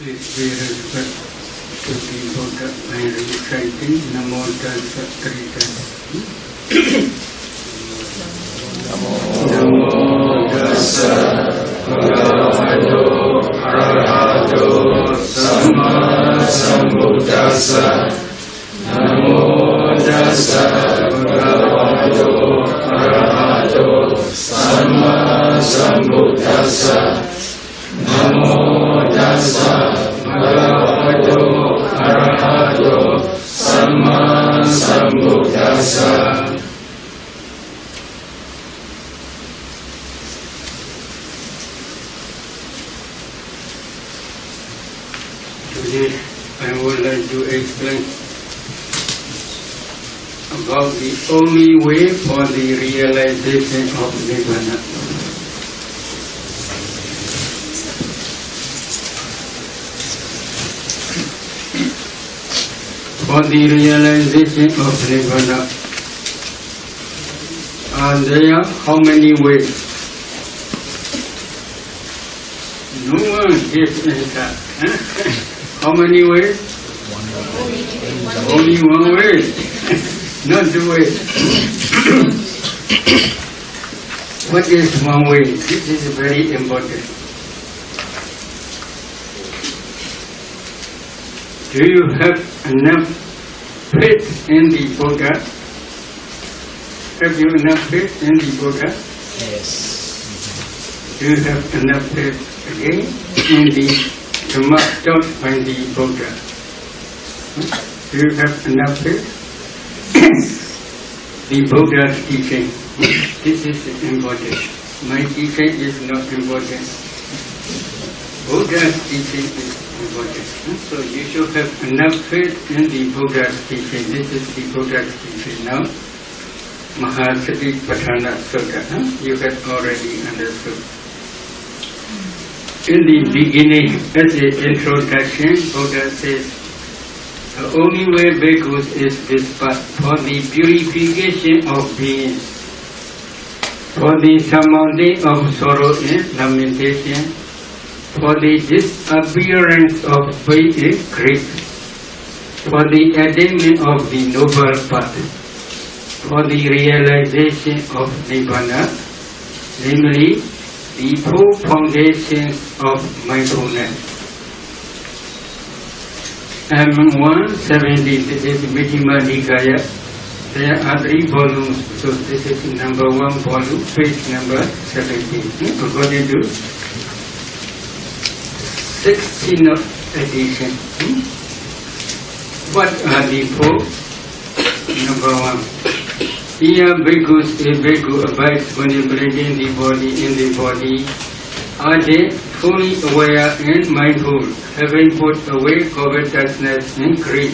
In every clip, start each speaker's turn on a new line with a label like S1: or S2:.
S1: Please be respect to the Buddha by reciting Namo Tassa 3 times. Namo Tassa Bhagavato Arahato Samma Sambuddhassa. Namo Tassa Bhagavato Arahato Samma Sambuddhassa. Namo Tassa Bhagavato Arahato Samma Sambuddhassa. Today I would like to explain about the only way for the realization of Nibbana. For the realization of Nibbana, are there how many ways? No one gives answer. How many ways? Only one way. Not two ways. What is one way? This is very important. Do you have enough faith in the Buddha? Have you enough faith in the Buddha?
S2: Yes.
S1: Do you have enough faith again in the Dhamma taught by the Buddha? Do you have enough faith? The Buddha's teaching. This is important. My teaching is not important. Buddha's teaching is important. So you should have enough faith in the Buddha's teaching. This is the Buddha's teaching now. Mahasatipatthana Sutta. You have already understood. In the beginning, as an introduction, Buddha says, the only way bhikkhus is this path for the purification of beings, for the samadhi of sorrow and lamentation, for the disappearance of pain and grief, for the attainment of the noble path, for the realization of Nibbana, namely the four foundations of mindfulness. M170, this is Majjhima Nikaya. There are 3 volumes, so this is number 1 volume, page number 17. According to 16th edition. What are the 4? Number 1. Here bhikkhus, a bhikkhu abides contemplating the body in the body. Are they fully aware and mindful, having put away covetousness and greed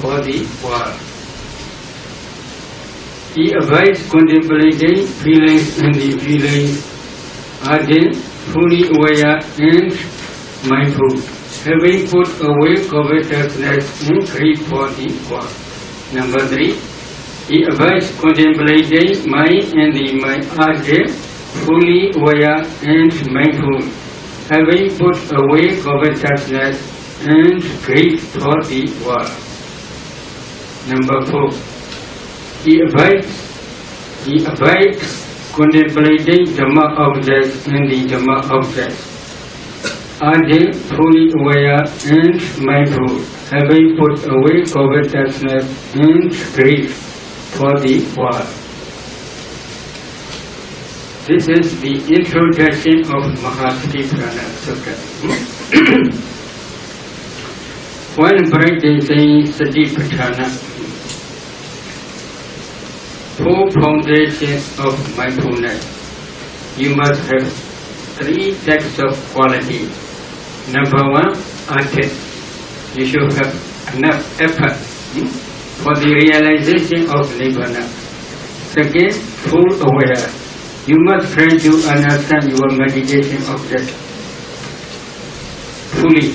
S1: for the world? He abides contemplating feelings and the feelings. Are they fully aware and mindful, having put away covetousness and greed for the world? Number 3, he abides contemplating mind and the mind. Are they fully aware and mindful, having put away covetousness and greed for the world? Number 4, he abides contemplating Dhamma objects and the Dhamma objects. Are they fully aware and mindful, having put away covetousness and greed for the world? This is the introduction of Mahasatipatthana Sutta. When practicing Satipatthana, 4 foundations of mindfulness, you must have 3 types of quality. Number 1, attitude. You should have enough effort for the realization of Nibbana. Second, full awareness. You must try to understand your meditation object fully.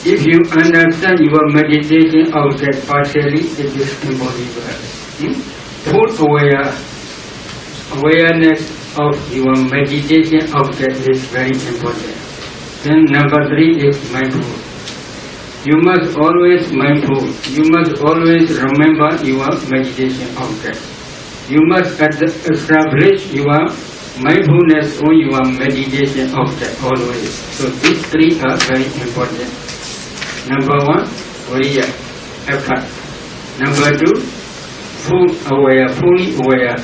S1: If you understand your meditation object partially, it is impossible. Full awareness of your meditation object is very important. Then number 3 is mindful. You must always mindful. You must always remember your meditation object. You must establish your mindfulness on your meditation object always. So these 3 are very important. Number 1, viriya, effort. Number 2, fully aware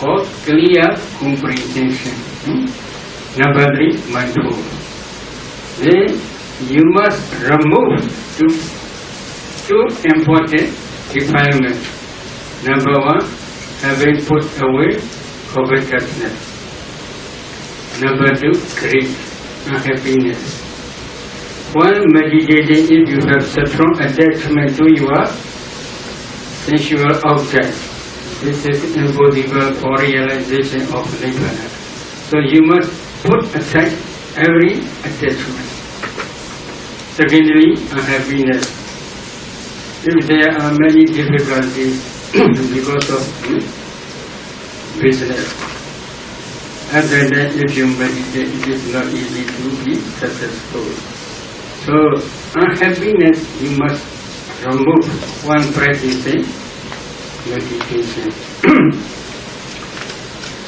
S1: or clear comprehension. Number 3, mindful. Then you must remove two important defilements. Number 1, having put away covetousness. Number 2, greed, unhappiness. While meditating, if you have strong attachment to your sensual object, this is impossible for realization of Nibbana. So you must put aside every attachment. Secondly, unhappiness. If there are many difficulties because of business, other than if you meditate, it is not easy to be successful. So unhappiness you must remove one practicing meditation.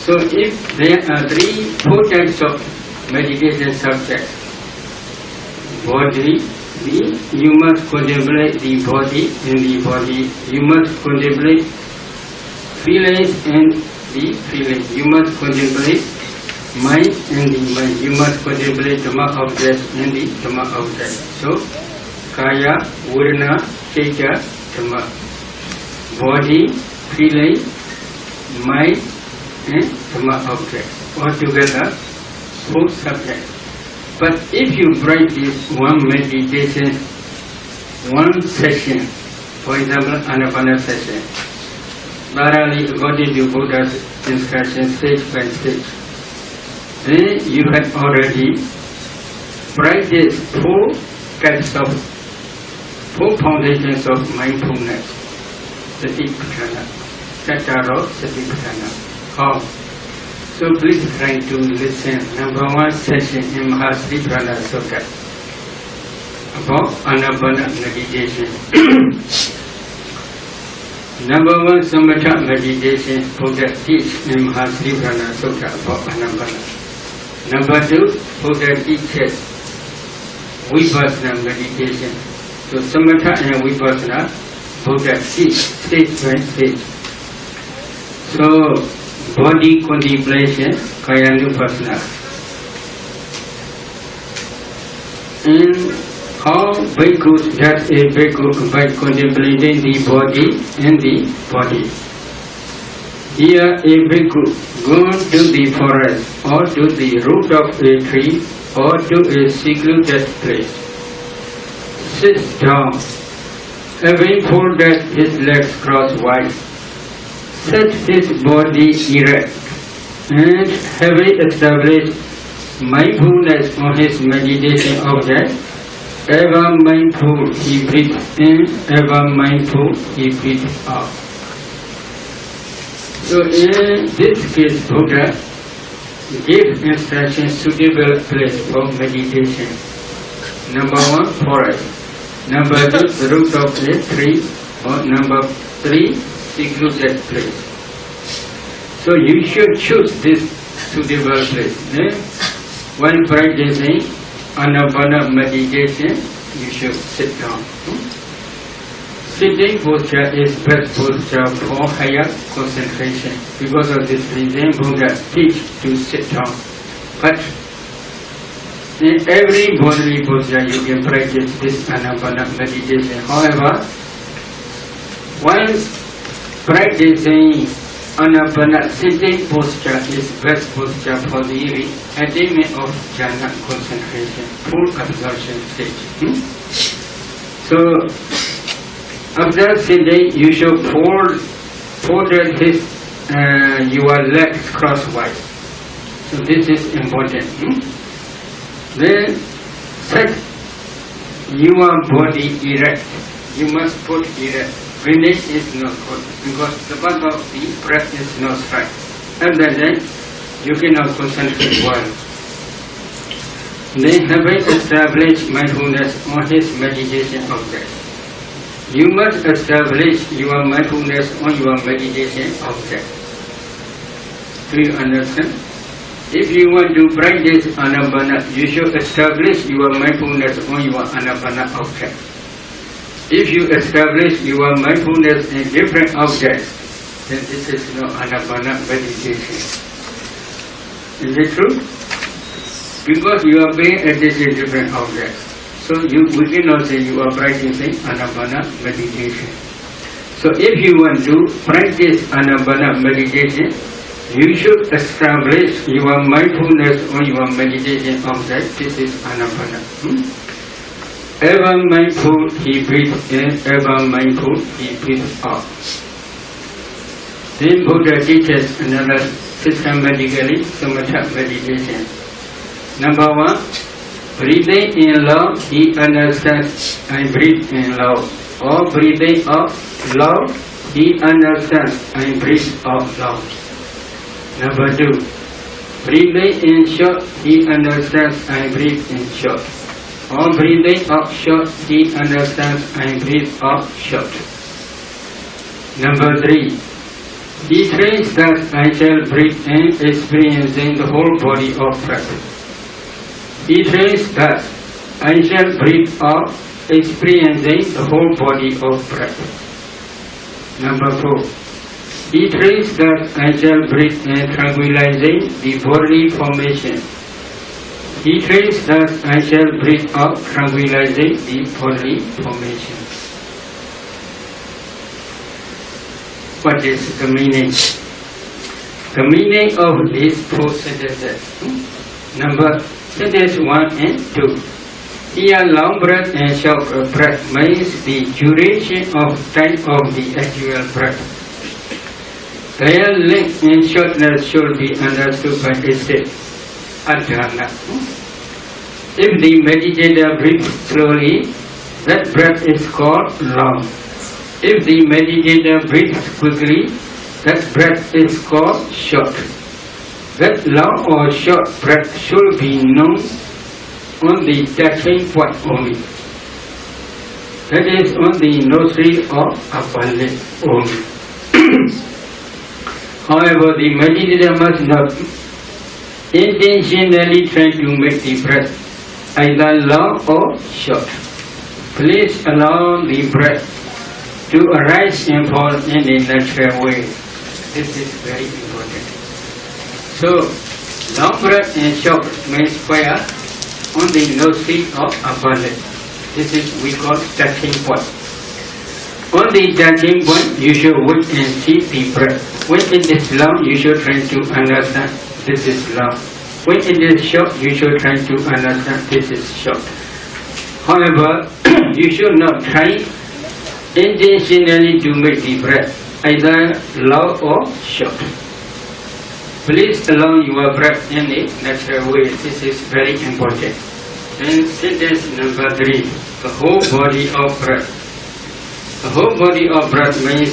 S1: So if there are 4 types of meditation subjects, body, you must contemplate the body in the body. You must contemplate feelings and the feelings. You must contemplate mind and the mind. You must contemplate Dhamma object and the Dhamma object. So, Kaya, Vedana, Chitta, Dhamma. Body, feeling, mind and Dhamma object. Altogether, 4 subjects. But if you practice one meditation, one session, for example, Anapana session, thoroughly according to Buddha's instruction, stage by stage, then you have already practiced 4 types of 4 foundations of mindfulness. Satipatthana, Sattaro Satipatthana. How? So please try to listen. Number 1 session in Mahasatipatthana Sutta about Anapana meditation. Number 1 Samatha meditation, Buddha teach in Mahasatipatthana Sutta about Anapana. Number 2, Buddha teaches Vipassana meditation. So Samatha and Vipassana, Buddha teach stage by stage. So body contemplation, Kayanupassana. And how bhikkhus does a bhikkhu by contemplating the body and the body. Here a bhikkhu goes to the forest or to the root of a tree or to a secluded place, sits down, having folded his legs crosswise, set his body erect, and having established mindfulness on his meditation object, ever mindful he breathes in, ever mindful he breathes out. So in this case, Buddha gave instruction suitable place for meditation. Number 1, forest. Number 2, the root of a tree. Or number 3, secluded place. So you should choose this suitable place. Then, when practicing Anapana meditation, you should sit down. Sitting posture is best posture for higher concentration. Because of this reason, Buddha teach to sit down. But in every bodily posture, you can practice this Anapana meditation. However, once practicing Anapana sitting posture is best posture for the attainment of jhana concentration, full absorption stage. So, after sitting, you should fold your legs crosswise. So this is important. Then set your body erect. You must put erect. Finish is not good because the part of the breath is not right. Other than you cannot concentrate well. they haven't established mindfulness on his meditation object. You must establish your mindfulness on your meditation object. Do you understand? If you want to practice Anapana, you should establish your mindfulness on your Anapana object. If you establish your mindfulness in different objects, then this is no Anapana meditation. Is it true? Because you are paying attention to different objects. So we cannot say you are practicing Anapana meditation. So if you want to practice Anapana meditation, you should establish your mindfulness on your meditation object. This is Anapana. Ever mindful, he breathes in. Ever mindful, he breathes out. Then Buddha teaches another systematically samatha meditation. Number 1, breathing in loud, he understands and breathes in loud. Or breathing out loud, he understands and breathes out loud. Number 2, breathing in short, he understands and breathes in short. Or breathing out short, he understands and breathes out short. Number 3, he trains that I shall breathe in, experiencing the whole body of breath. He trains that I shall breathe out, experiencing the whole body of breath. Number 4, he trains that I shall breathe in, tranquilizing the bodily formation. He trains that I shall breathe out, tranquilizing the bodily formation. What is the meaning? The meaning of these 4 sentences. Sentence 1 and 2. Here, long breath and short breath means the duration of time of the actual breath. Their length and shortness should be understood by a state. Adhana. If the meditator breathes slowly, that breath is called long. If the meditator breathes quickly, that breath is called short. That long or short breath should be known on the touching point only. That is on the nostril or upper lip only. However, the meditator must not intentionally try to make the breath either long or short. Please allow the breath to arise and fall in a natural way. This is very important. So, long breath and short means fire on the nostril or upper lip. This is we call touching point. On the touching point, you should wait and see the breath. When it is long, you should try to understand this is long. When it is short, you should try to understand this is short. However, you should not try intentionally to make the breath either long or short. Please allow your breath in a natural way. This is very important. And sentence number 3, the whole body of breath. The whole body of breath means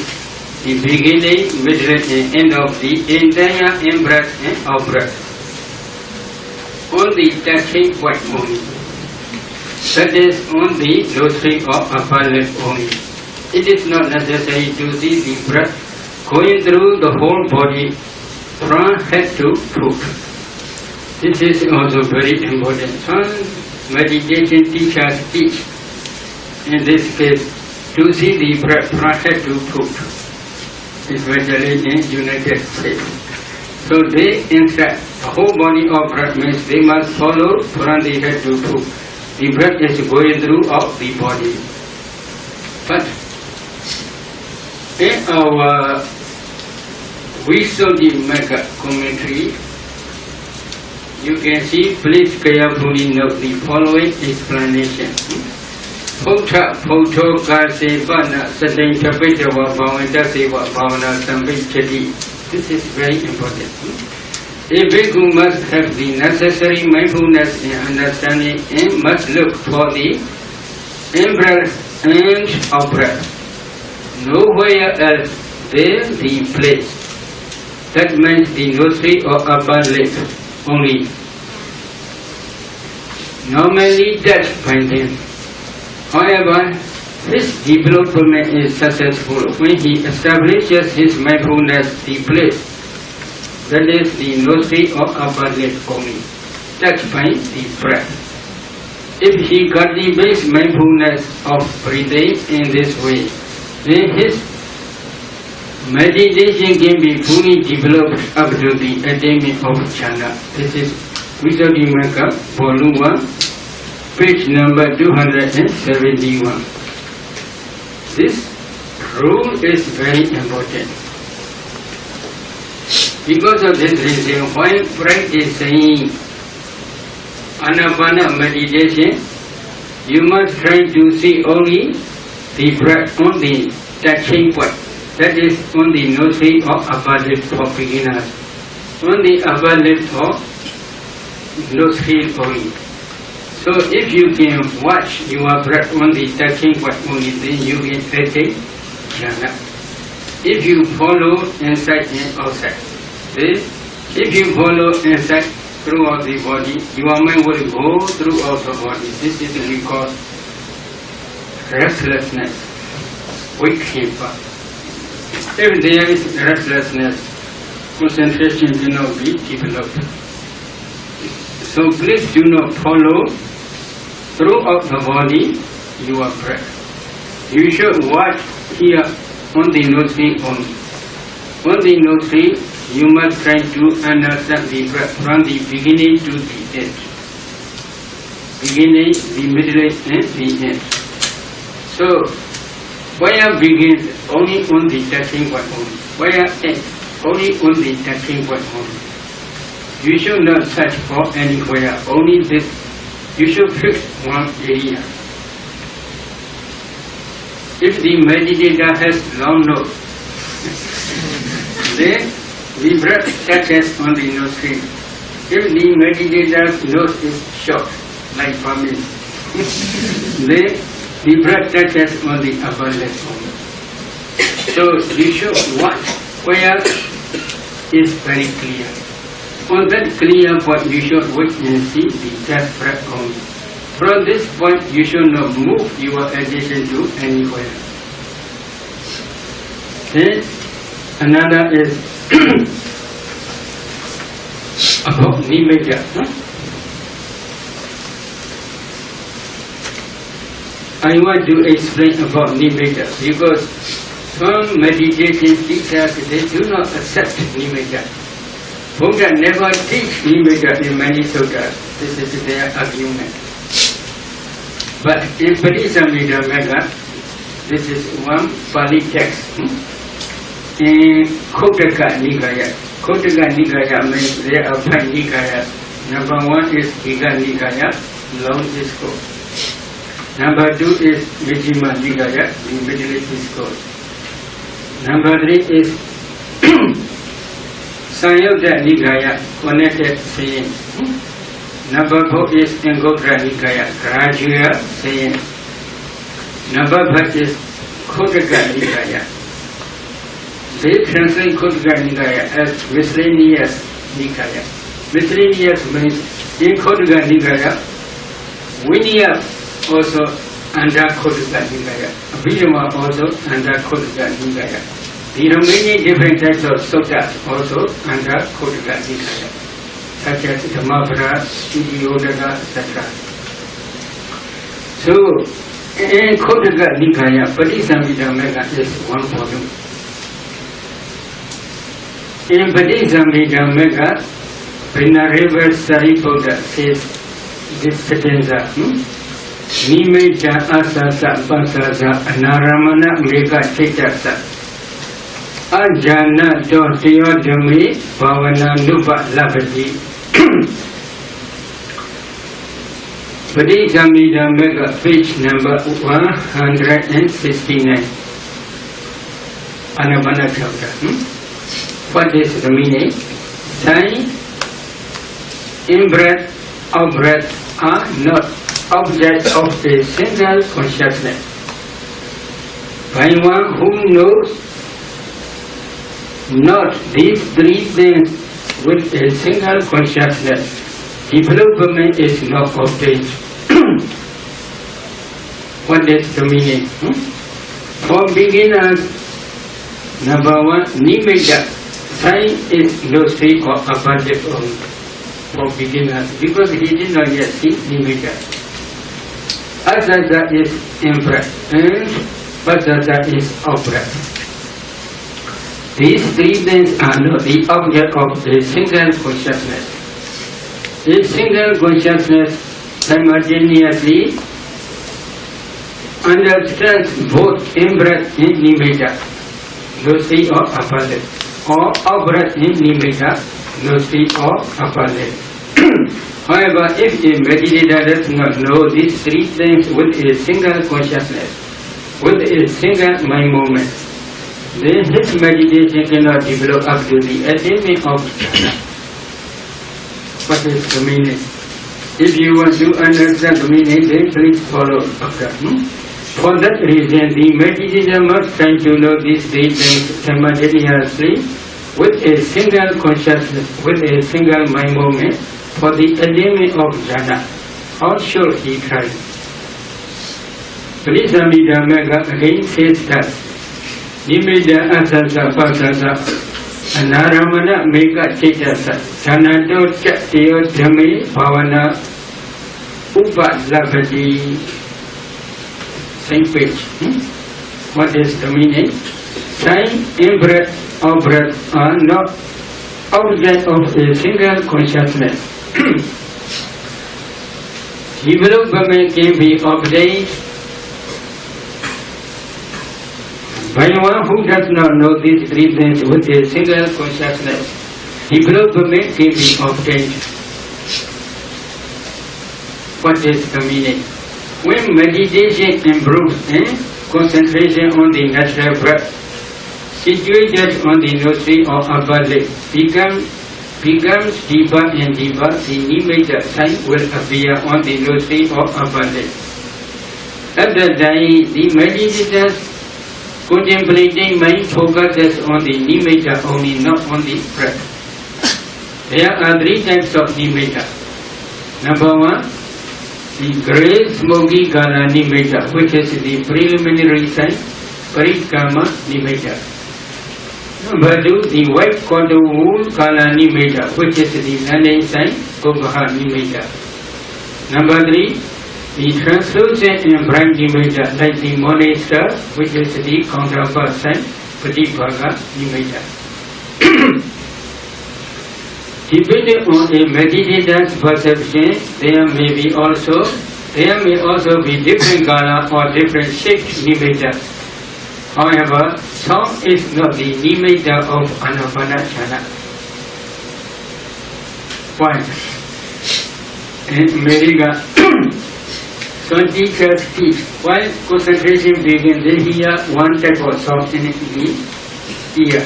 S1: the beginning, middle and end of the entire in-breath and out-breath. On the touching point only. That is on the nostril or upper lip only. It is not necessary to see the breath going through the whole body from head to foot. This is also very important. Some meditation teachers teach, in this case, to see the breath from head to foot, especially in United States. So they instruct the whole body of breath means they must follow from the head to foot. The breath is going throughout the body. But in our Visuddhimagga commentary, you can see, please carefully note the following explanation. Phutta photo kase bana satin tapitava bhavanta seva bhavana samvichati. This is very important. A bhikkhu must have the necessary mindfulness and understanding and must look for the in-breath and out-breath. Nowhere else there the place. That means the nostril or upper lip only. normally touched by them. However, his development is successful when he establishes his mindfulness the place, that is the nostril or upper lip only, touched by the breath. If he cultivates mindfulness of breathing in this way, then his meditation can be fully developed up to the attainment of jhana. This is Visuddhimagga, Volume 1, page number 271. This rule is very important. Because of this reason, while practicing Anapana meditation, you must try to see only the breath on the touching point. That is on the nostril or upper lip for beginners. On the upper lip or nostril only. So if you can watch your breath on the touching point only, then you can attain jhana. If you follow inside and outside, then if you follow inside throughout the body, your mind will go throughout the body. This is what we call restlessness, vikshepa. If there is restlessness, concentration cannot be developed. So please do not follow throughout the body your breath. You should watch here on the nostril only. On the nostril, you must try to understand the breath from the beginning to the end. Beginning, the middle, and the end. So, where begins only on the touching point only. Where ends only on the touching point only. You should not search for anywhere, only this. You should fix one area. If the meditator has long nose, then the breath touches on the nostril. If the meditator's nose is short, like for me, then the breath touches on the upper lip only. So you should watch where is very clear. On that clear point, you should wait and see the just breath only. From this point, you should not move your attention to anywhere. Then another is about nimitta. I want to explain about nimitta because some meditation teachers, they do not accept nimitta. Buddha never teach nimitta in many sutras. This is their argument. But in Paticamidamagga, this is one Pali text. In Kotaka Nikaya. Kotaka Nikaya means there are 5 Nikayas. Number 1 is Digha Nikaya, long discourse. Number 2 is Majjhima Nikaya, the middle discourse. Number 3 is Samyutta Nikaya, connected saying. Number 4 is Anguttara Nikaya, gradual saying. Number 5 is Kotaka Nikaya. They translate Kotaka Nikaya as miscellaneous Nikaya. Miscellaneous means in Kotaka Nikaya, Vinaya also under Kotaka Nikaya, Abhidhamma also under Kotaka Nikaya. The remaining different types of suttas also under Kotaka Nikaya, such as Dhammapara, Udiyodhaka, etc. So, in Kotaka Nikaya, Paticamidamagga is one volume. In Paticamidamagga, Venerable Sariputta says this stanza, Nimitta asasa pasasa anaramana mega chitasa ajana dotiyodami bhavana nupa labati. Paticamidamagga, page number 169. Anapana chapter. What is the meaning? Saying, in-breath, out-breath are not objects of a single consciousness. By one who knows not these 3 things with a single consciousness, development is not obtained. What is the meaning? For beginners, number one, nimitta. Sign is no state or abundant only. For beginners, because he did not yet see nimitta. Asasa is in-breath and pasasa is out-breath. These three things are not the object of a single consciousness. A single consciousness simultaneously understands both in-breath and nimitta, no state or abundant, or out-breath and nimitta, no state or abundant. However, if a meditator does not know these three things with a single consciousness, with a single mind movement, then his meditation cannot develop up to the attainment of jhana. What is the meaning? If you want to understand the meaning, then please follow after. For that reason, the meditator must try to know these three things simultaneously with a single consciousness, with a single mind movement, for the attainment of jhana. How should he try? Parisamita Magga again says that nimitta asasa pasasa anaramana meka cetasa jhanato chatyo dhame bhavana upadlavati. Same page. What is the meaning? Sign, in-breath, out-breath are not object of a single consciousness. Development can be obtained by one who does not know these three things with a single consciousness. Development can be obtained. What is the meaning? When meditation improves and concentration on the natural breath, situated on the nostril or upper lip, becomes deeper and deeper, the nimitta sign will appear on the nostril or upper lip. At that time, the meditator's contemplating mind focuses on the nimitta only, not on the breath. There are three types of nimitta. Number one, the grey smoky kala nimitta, which is the preliminary sign, parikama nimitta. Number two, the white cotton wool kala nimitta, which is the landing sign, upaha nimitta. Number three, the translucent and bright nimitta, like the morning star, which is the counterpart sign, patibhaga nimitta. Depending on a meditator's perception, there may also be different kala or different shaped nimitta. However, sound is not the nimitta of Anapana jhana. Why? In America, some teachers teach while concentration begins, they hear one type of sound in the ear.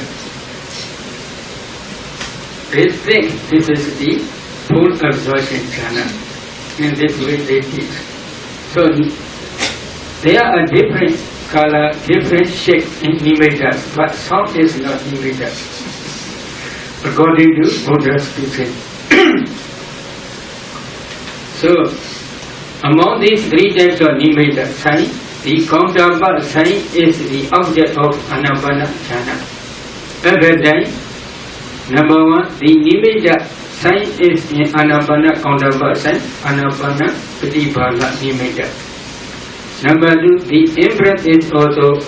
S1: They think this is the full absorption jhana. In this way they teach. So there are different color, different shape in nimittas, but sound is not nimitta, according to Buddha's teaching. So among these three types of nimitta sign, the counterpart sign is the object of Anapana jhana. At that time, number one, the nimitta sign is in Anapana counterpart sign, Anapana patibhaga nimitta. Number two, the in-breath is also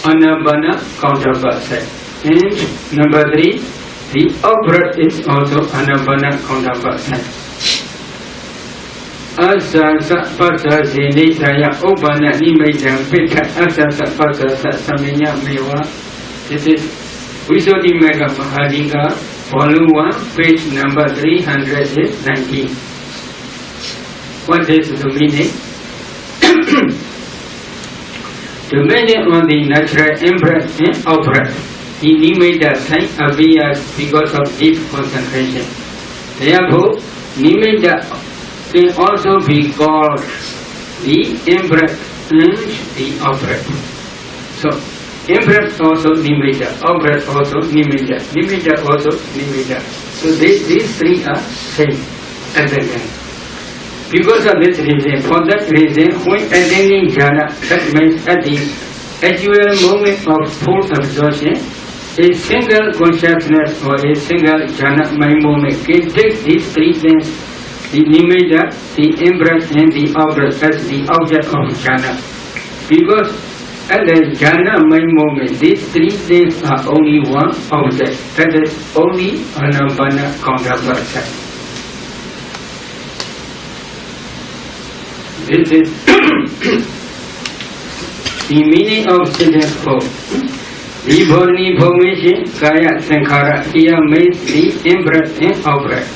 S1: Anapana counterpart sign. And number three, the out-breath is also Anapana counterpart sign. Asasa pasasa nesaya upana nimitta pitta asasa pasasa samenya mewa. This is Visuddhimagga Mahadika, Volume 1, page number 319. What is the meaning? The meaning on the natural in-breath and out-breath, the nimitta sign appears because of deep concentration. Therefore, nimitta can also be called the in-breath and the out-breath. So, in-breath also nimitta, out-breath also nimitta, nimitta also nimitta. So these three are same. at the end. Because of this reason, for that reason, when attaining jhana, that means at the actual moment of full absorption, a single consciousness or a single jhana mind moment can take these three things, the nimitta, the in-breath and the out-breath as the object of jhana. Because at the jhana mind moment, these three things are only one object, that is only anapana counterpart. This is the meaning of sentence 4. The bodily formation, kaya sankhara, here means the in-breath and out-breath.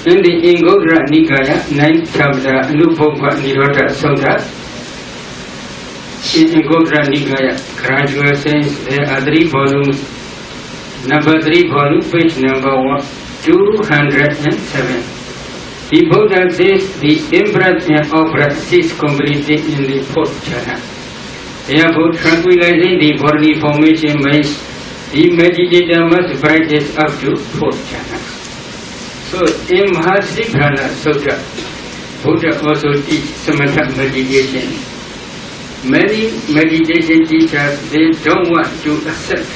S1: In the Anguttara Nikaya, 9th chapter, Anubhava Nirodha Sutta, in Anguttara Nikaya, gradual says there are 3 volumes. Number 3 volume, page number 207. The Buddha says the in-breath and out-breath is completely in the 4th jhana. Therefore, tranquilizing the bodily formation means the meditator must practice up to 4th jhana. So, in Mahasiddhana Sutta, Buddha also teaches samatha meditation. Many meditation teachers, they don't want to accept.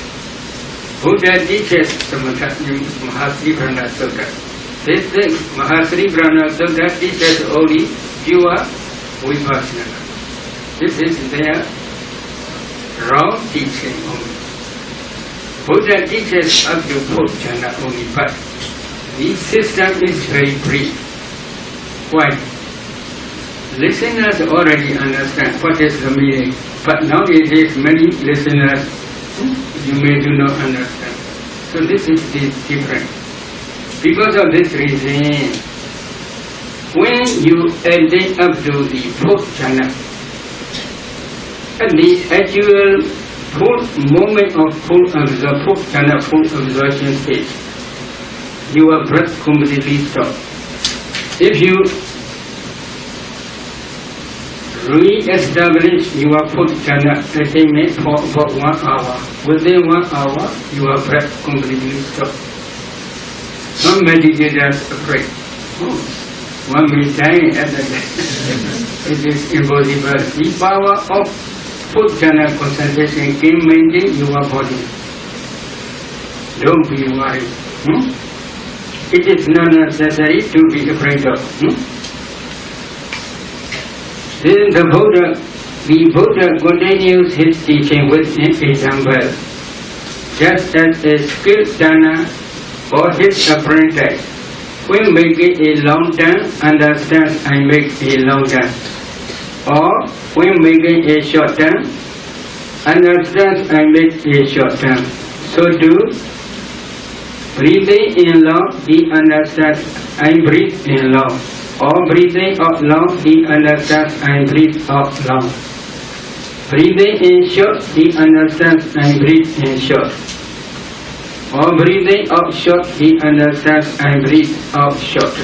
S1: Buddha teaches samatha in Mahasiddhana Sutta. They think Mahasiddhana Sutta teaches only pure vipassana. This is their wrong teaching only. Buddha teaches up to 4th jhana only, but the system is very brief. Why? Listeners already understand what is the meaning, but nowadays many listeners you may do not understand. So this is the difference. Because of this reason, when you attain up to the 4th jhana, at the actual full moment of full jhana, full absorption stage, your breath completely stops. If you re-establish your 4th jhana attainment for about 1 hour, within 1 hour, your breath completely stops. Some meditators afraid. One may die at the end. It is impossible. The power of 4th jhana concentration can maintain your body. Don't be worried. It is not necessary to be afraid of. Then the Buddha continues his teaching with an example. Just as a skilled jhana or his apprentice, when making a long turn, understands and makes a long turn. Or when making a short turn, understands and makes a short turn. So too, breathing in long, he understands and breathes in long. Or breathing out long, he understands and breathes out long. Breathing in short, he understands and breathes in short. Or breathing out short, he understands and breathes out short.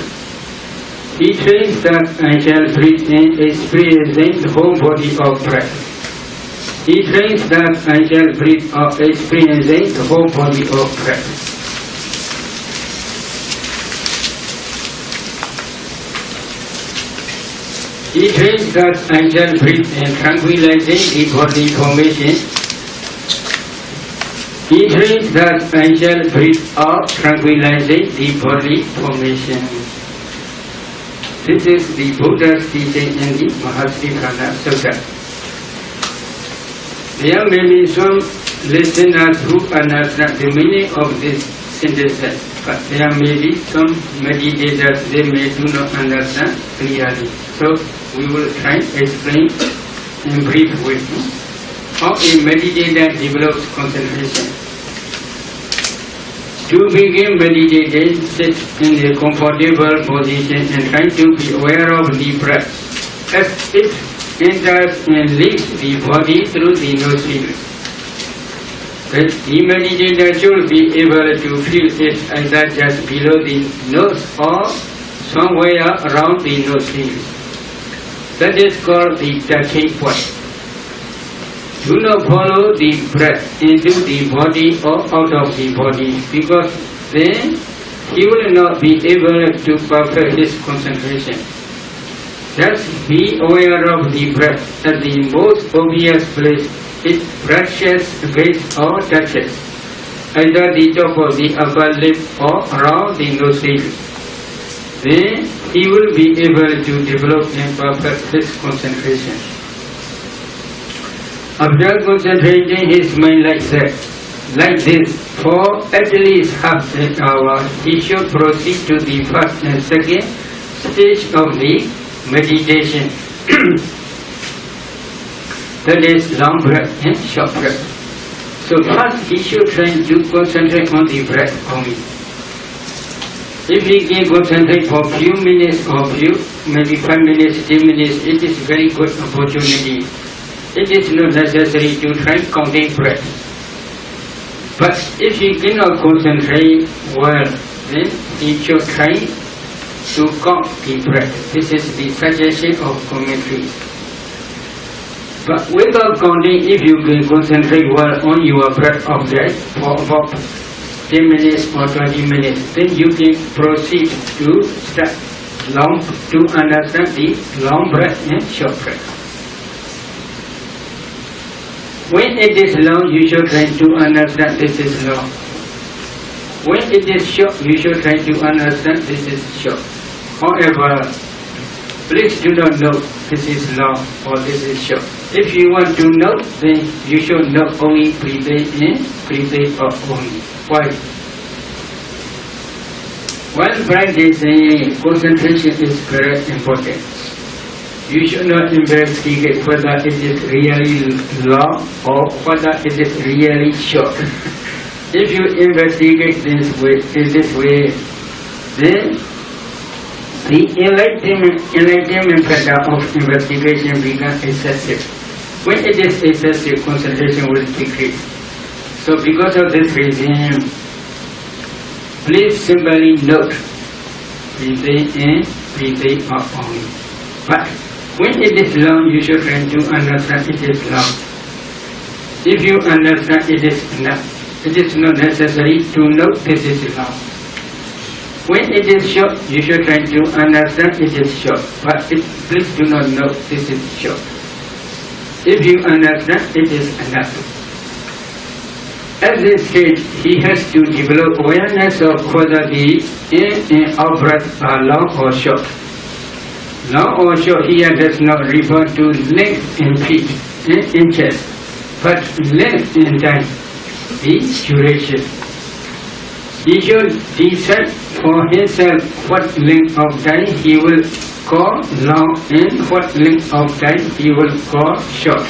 S1: He trains thus and shall breathe in, experiencing the whole body of breath. He trains thus and shall breathe out, experiencing the whole body of breath. He trains thus and shall breathe in, tranquilizing the body formation. He trains thus and shall breathe out, tranquilizing the body formation. This is the Buddha's teaching in the Mahasiddhana Sutta. There may be some listeners who understand the meaning of this sentence, but there may be some meditators, they may do not understand clearly. So we will try to explain in brief way how a meditator develops concentration. To begin meditating, sit in a comfortable position and try to be aware of the breath as it enters and leaves the body through the nostrils. The meditator should be able to feel it either just below the nose or somewhere around the nostrils. That is called the touching point. Do not follow the breath into the body or out of the body, because then he will not be able to perfect his concentration. Thus, be aware of the breath at the most obvious place it brushes against or touches, either the top of the upper lip or around the nostril. Then he will be able to develop and perfect his concentration. After concentrating his mind like that, like this, for at least half an hour, he should proceed to the first and second stage of the meditation. That is long breath and short breath. So first he should try to concentrate on the breath only. If he can concentrate for few minutes or maybe 5 minutes, 10 minutes, it is very good opportunity. It is not necessary to try counting breath. But if he cannot concentrate well, then he should try to count the breath. This is the suggestion of commentaries. But without counting, if you can concentrate well on your breath object for about 10 minutes or 20 minutes, then you can proceed to start to understand the long breath and short breath. When it is long, you should try to understand this is long. When it is short, you should try to understand this is short. However, please do not know this is long or this is short. If you want to know, then you should know only breathe in, breathe out only. Why? While practicing, concentration is very important. You should not investigate whether it is really long or whether it is really short. If you investigate this way, then the enlightenment factor of investigation becomes excessive. When it is excessive, concentration will decrease. So because of this reason, please simply note breathing in, breathing out only. But when it is long, you should try to understand it is long. If you understand it is enough, it is not necessary to know this is long. When it is short, you should try to understand it is short. But please do not know this is short. If you understand, it is enough. At this stage, he has to develop awareness of whether the in and out breath are long or short. Long or short here does not refer to length in feet and inches, but length in time, the duration. He should decide for himself what length of time he will call long and what length of time he will call short.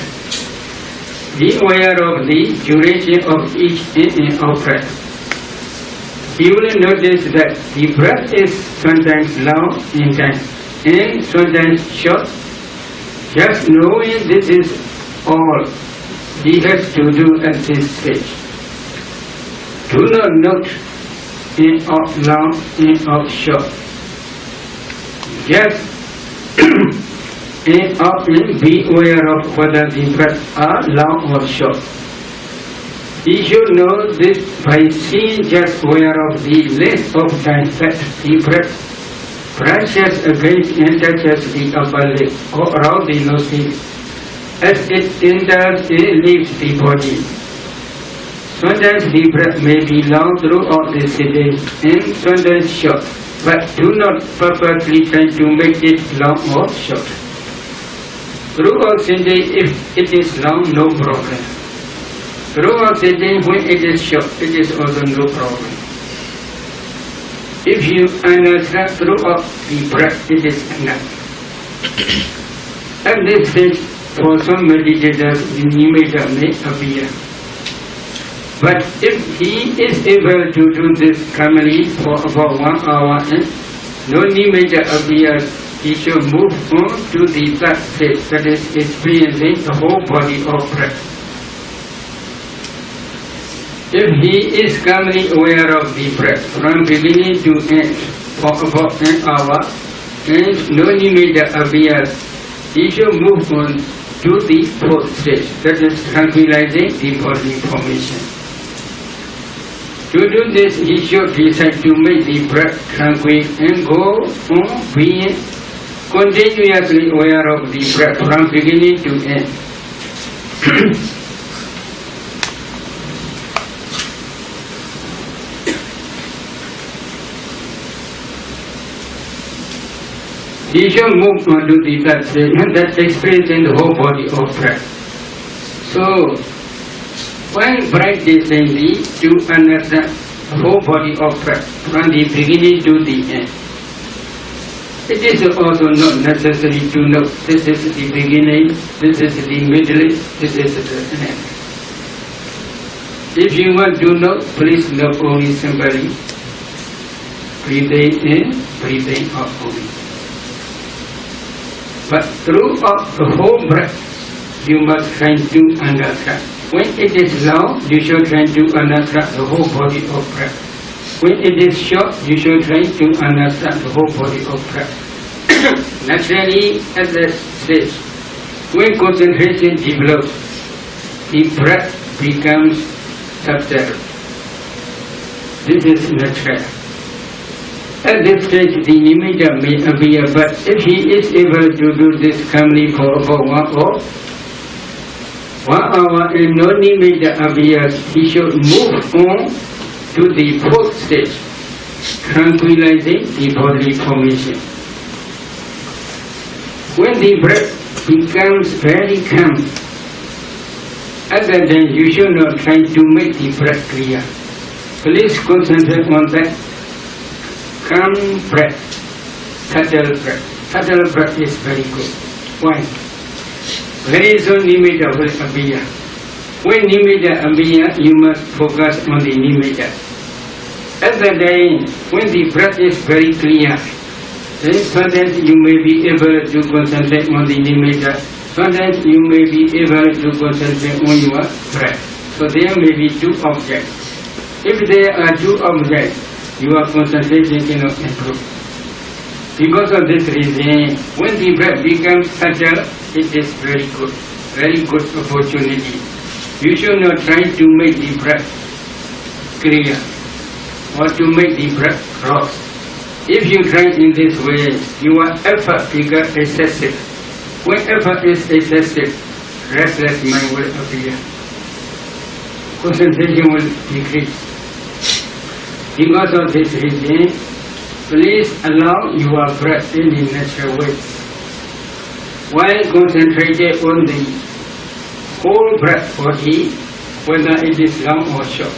S1: Be aware of the duration of each in and out breath. You will notice that the breath is sometimes long in time and sometimes short. Just knowing this is all he has to do at this stage. Do not note in out long, in out short. Just in out in, be aware of whether the breaths are long or short. He should know this by seeing just aware of the length of time that the breath brushes against and touches the upper lip or around the nostril as it enters and leaves the body. Sometimes the breath may be long throughout the sitting and sometimes short, but do not purposely try to make it long or short. Throughout sitting, if it is long, no problem. Throughout sitting, when it is short, it is also no problem. If you understand throughout the breath, it is enough. At this stage, for some meditators, the nimitta may appear. But if he is able to do this calmly for about 1 hour and no nimitta appears, he should move on to the third stage, that is experiencing the whole body of breath. If he is calmly aware of the breath from beginning to end for about an hour and no nimitta appears, he should move on to the fourth stage, that is tranquilizing the body formation. To do this, he should decide to make the breath tranquil and go on being continuously aware of the breath from beginning to end. He should move on to the third stage, and that experience in the whole body of breath. So, when practicing to understand the whole body of breath from the beginning to the end, it is also not necessary to know this is the beginning, this is the middle, this is the end. If you want to know, please know only simply breathing in, breathing out only. But throughout the whole breath, you must try to understand. When it is long, you should try to understand the whole body of breath. When it is short, you should try to understand the whole body of breath. Naturally, at that stage, when concentration develops, the breath becomes subtle. This is natural. At this stage, the nimitta may appear, but if he is able to do this calmly for about 1 hour and no nimitta appears, he should move on to the fourth stage, tranquilizing the bodily formation. When the breath becomes very calm, at that time you should not try to make the breath clear. Please concentrate on that calm breath, subtle breath. Subtle breath is very good. Why? Very soon nimitta will appear. When nimitta appear, you must focus on the nimitta. At that time, when the breath is very clear, then sometimes you may be able to concentrate on the nimitta. Sometimes you may be able to concentrate on your breath. So there may be two objects. If there are two objects, your concentration cannot improve. Because of this reason, when the breath becomes subtle, it is very good opportunity. You should not try to make the breath clear or to make the breath cross. If you try in this way, your effort becomes excessive. When effort is excessive, restless mind will appear. Concentration will decrease. Because of this reason, please allow your breath in the natural way. While concentrated on the whole breath body, whether it is long or short.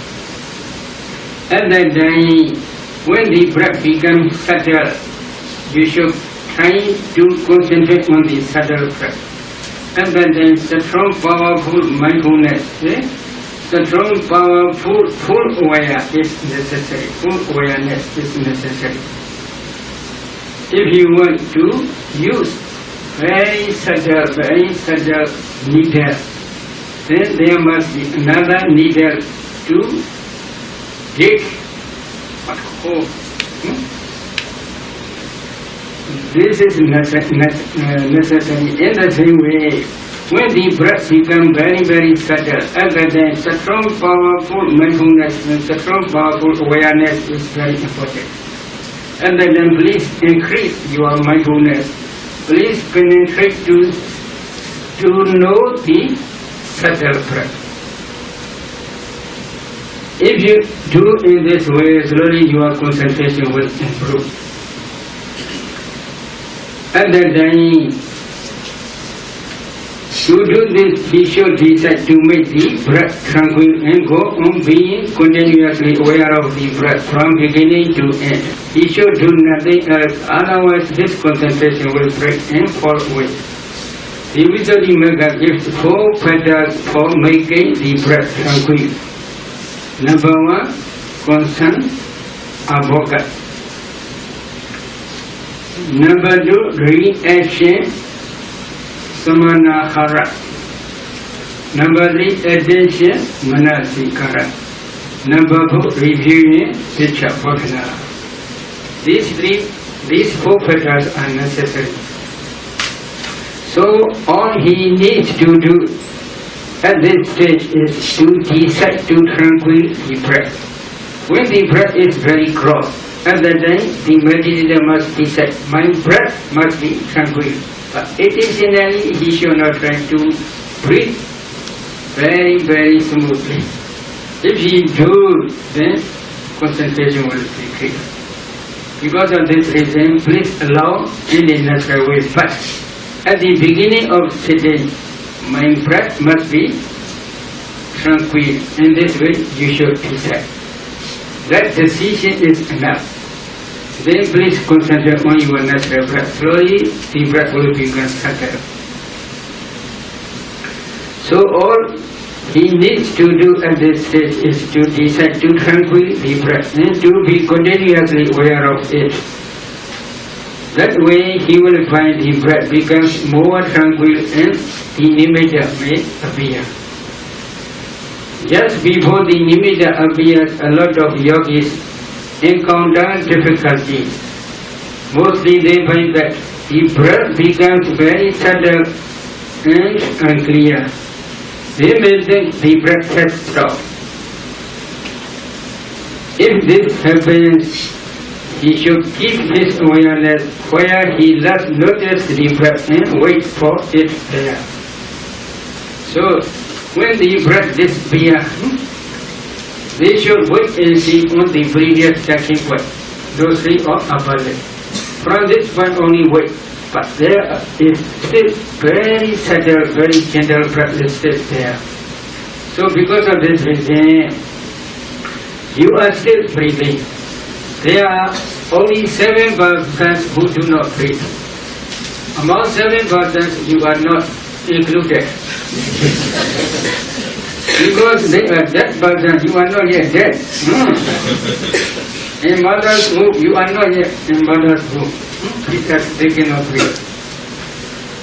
S1: At that time, when the breath becomes subtle, you should try to concentrate on the subtle breath. At that time, strong, powerful mindfulness, strong, powerful, full awareness is necessary. Full awareness is necessary. If you want to use very subtle needle, then there must be another needle to dig a hole. This is necessary. In the same way, when the breath becomes very subtle, at that time, strong, powerful mindfulness and strong, powerful awareness is very important. And then please increase your mindfulness. Please penetrate to know the subtle breath. If you do in this way, slowly your concentration will improve. At that time, to do this, he should decide to make the breath tranquil and go on being continuously aware of the breath from beginning to end. He should do nothing else, otherwise his concentration will break and fall away. The Visuddhimagga gives 4 petals for making the breath tranquil. Number 1, concern, abhoga. Number 2, reaction, samanahara. Number 3, attention, manasikara. Number 4, reviewing, vichapakana. These 4 petals are necessary. So all he needs to do at this stage is to decide to tranquil the breath. When the breath is very close, at that time the meditator must decide, my breath must be tranquil. But intentionally he should not try to breathe very, very smoothly. If he do, then concentration will be clear. Because of this reason, please allow in a natural way. But at the beginning of sitting, my breath must be tranquil. In this way, you should decide. That decision is enough. Then please concentrate on your natural breath. Slowly, the breath will become subtle. So all he needs to do at this stage is to decide to tranquil the breath and to be continuously aware of it. That way he will find the breath becomes more tranquil and the nimitta may appear. Just before the nimitta appears, a lot of yogis encounter difficulties. Mostly they find that the breath becomes very subtle and unclear. They may think the breath has stopped. If this happens, he should keep his awareness where he last noticed the breath and wait for it there. So, when the breath disappears, they should wait and see on the previous touching point, those three or upper lip. From this point only wait. But there is still very subtle, very gentle practice there. So because of this reason, you are still breathing. There are only 7% who do not breathe. Among 7%, you are not included. Because they are that person, you are not yet dead. In mother's womb, you are not yet in mother's womb. Because they cannot breathe.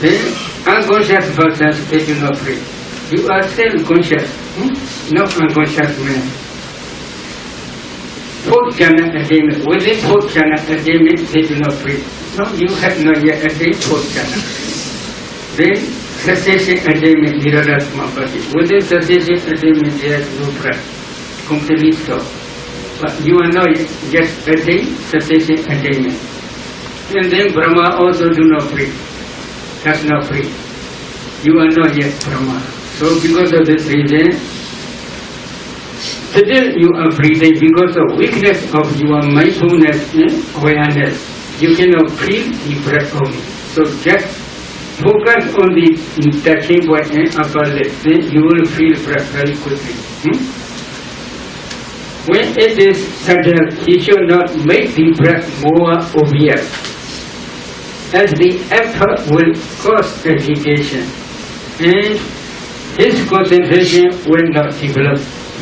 S1: Then unconscious persons, they do not breathe. You are still conscious, not unconscious man. Fourth jhana attainment, within fourth jhana attainment, they do not breathe. No, you have not yet attained fourth jhana. Then cessation attainment, Nirodha Samapatti. Within cessation attainment, there is no breath, completely stop. But you are not yet attained cessation attainment. And then Brahma also do not breathe, does not breathe. You are not yet Brahma. So because of this reason, still you are breathing because of weakness of your mindfulness and awareness. You cannot feel the breath only. So just focus on the touching point and upper lip, then you will feel breath very quickly. When it is subtle, he should not make the breath more obvious, as the effort will cause agitation and his concentration will not develop.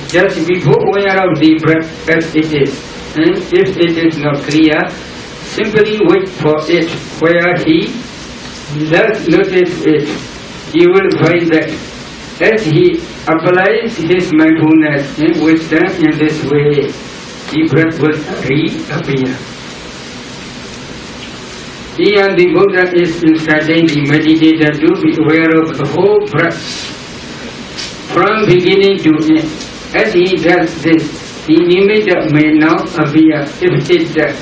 S1: Just be aware of the breath as it is, and if it is not clear, simply wait for it where he does notice it. He will find that as he applies his mindfulness and wisdom in this way, the breath will reappear. Here the Buddha is instructing the meditator to be aware of the whole breath from beginning to end. As he does this, the nimitta may now appear. If it does,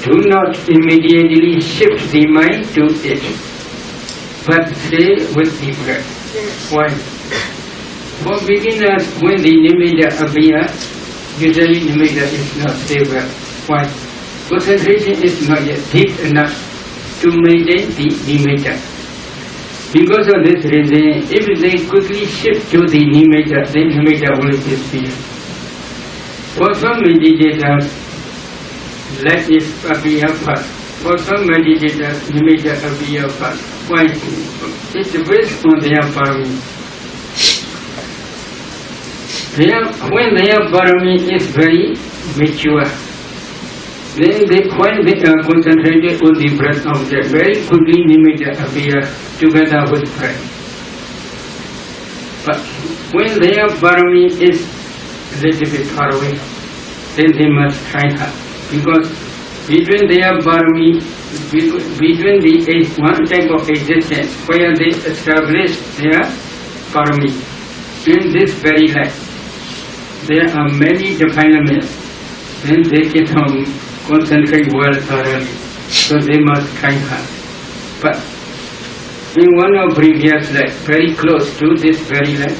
S1: do not immediately shift the mind to it, but stay with the breath. Why? For beginners, when the nimitta appears, usually nimitta is not stable. Why? Concentration is not yet deep enough to maintain the nimitta. Because of this reason, if they quickly shift to the nimitta, then nimitta will disappear. For some meditators, let it appear first. For some meditators, nimitta appear first. Why? It depends on their parami. When their parami is very mature, then when they are concentrated on the breath object, very quickly nimitta appear together with breath. But when their parami is a little bit far away, then they must try hard. Because between their parami, between the one type of existence where they establish their parami, in this very life, there are many defilements then they can concentrate well thoroughly. So they must try hard. But in one of previous life, very close to this very life,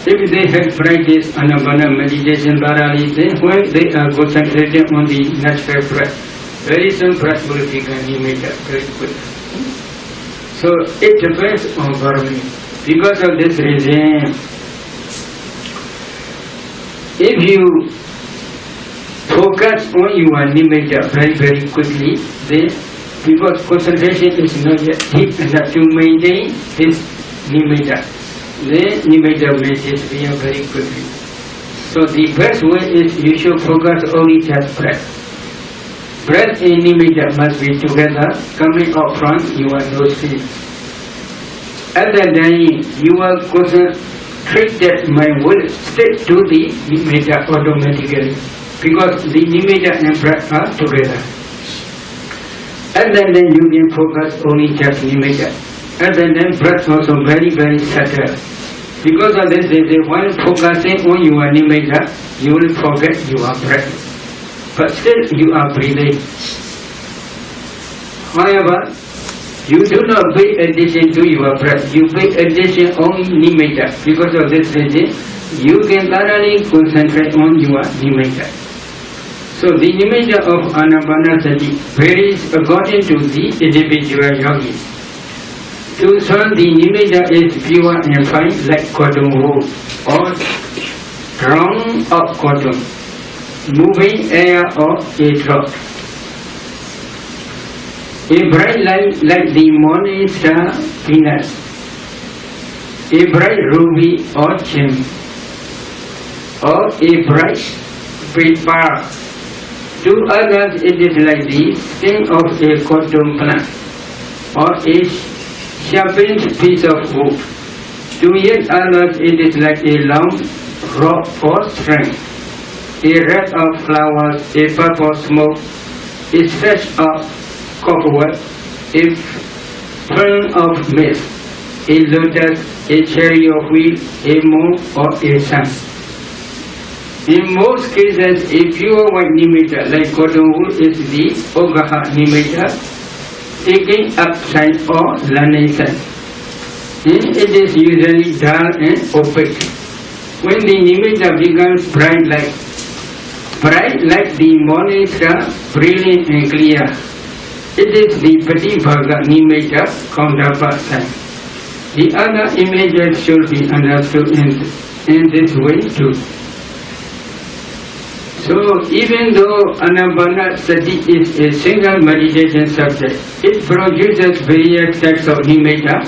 S1: if they have practiced Anapana meditation thoroughly, then when they are concentrating on the natural breath, very soon breath will become immediate, very quick. So it depends on Burmese. Because of this reason, if you focus on your nimitta very, very quickly, then because concentration is not yet deep enough to maintain this nimitta, then nimitta will disappear very quickly. So the best way is you should focus only just breath. Breath and nimitta must be together, coming out from your nostrils. At that time, you will concentrate that mind will stick to the nimitta automatically, because the nimitta and breath are together. At that time, you can focus only just nimitta. At that time, breath also very, very subtle. Because of this, while focusing on your nimitta, you will forget your breath. But still you are breathing. However, you do not pay attention to your breath. You pay attention only nimitta. Because of this reason, you can thoroughly concentrate on your nimitta. So the nimitta of Anapanasati varies according to the individual yogi. To some, the nimitta is pure and fine like cotton wool or drawn up cotton, moving air or a drop. A bright light like the morning star Venus, a bright ruby or gem, or a bright paper. To others it is like the stem of a cotton plant or a sharpened piece of wood. To yet others it is like a long rope or string, a wreath of flowers, a puff of smoke, a stretch of copperwood, a fern of mist, a lotus, a cherry of wheat, a moon or a sun. In most cases, a pure white nimitta like cotton wool is the Ogaha nimitta, taking upside or lanation. It is usually dull and opaque. When the nimitta becomes bright like the morning star, brilliant and clear, it is the Patibhaga nimitta counterpart sign. The other images should be understood in this way too. So even though Anapanasati is a single meditation subject, it produces various types of nimitta.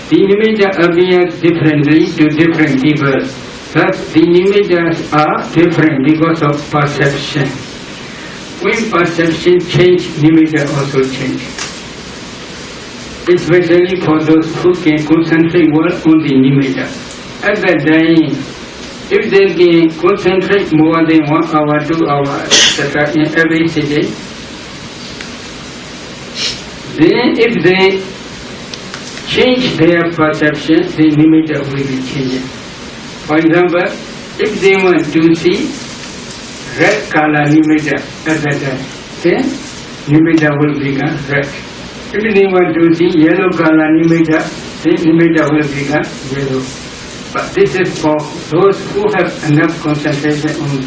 S1: The nimitta appears differently to different people. Thus the nimittas are different because of perception. When perception changes, nimitta also change. Especially for those who can concentrate well on the nimitta. At that time, if they can concentrate more than 1 hour, 2 hours, etc. in every sitting, then if they change their perception, the nimitta will be changing. For example, if they want to see red color nimitta at that time, then nimitta will become red. If they want to see yellow color nimitta, then nimitta will become yellow. But this is for those who have enough concentration only.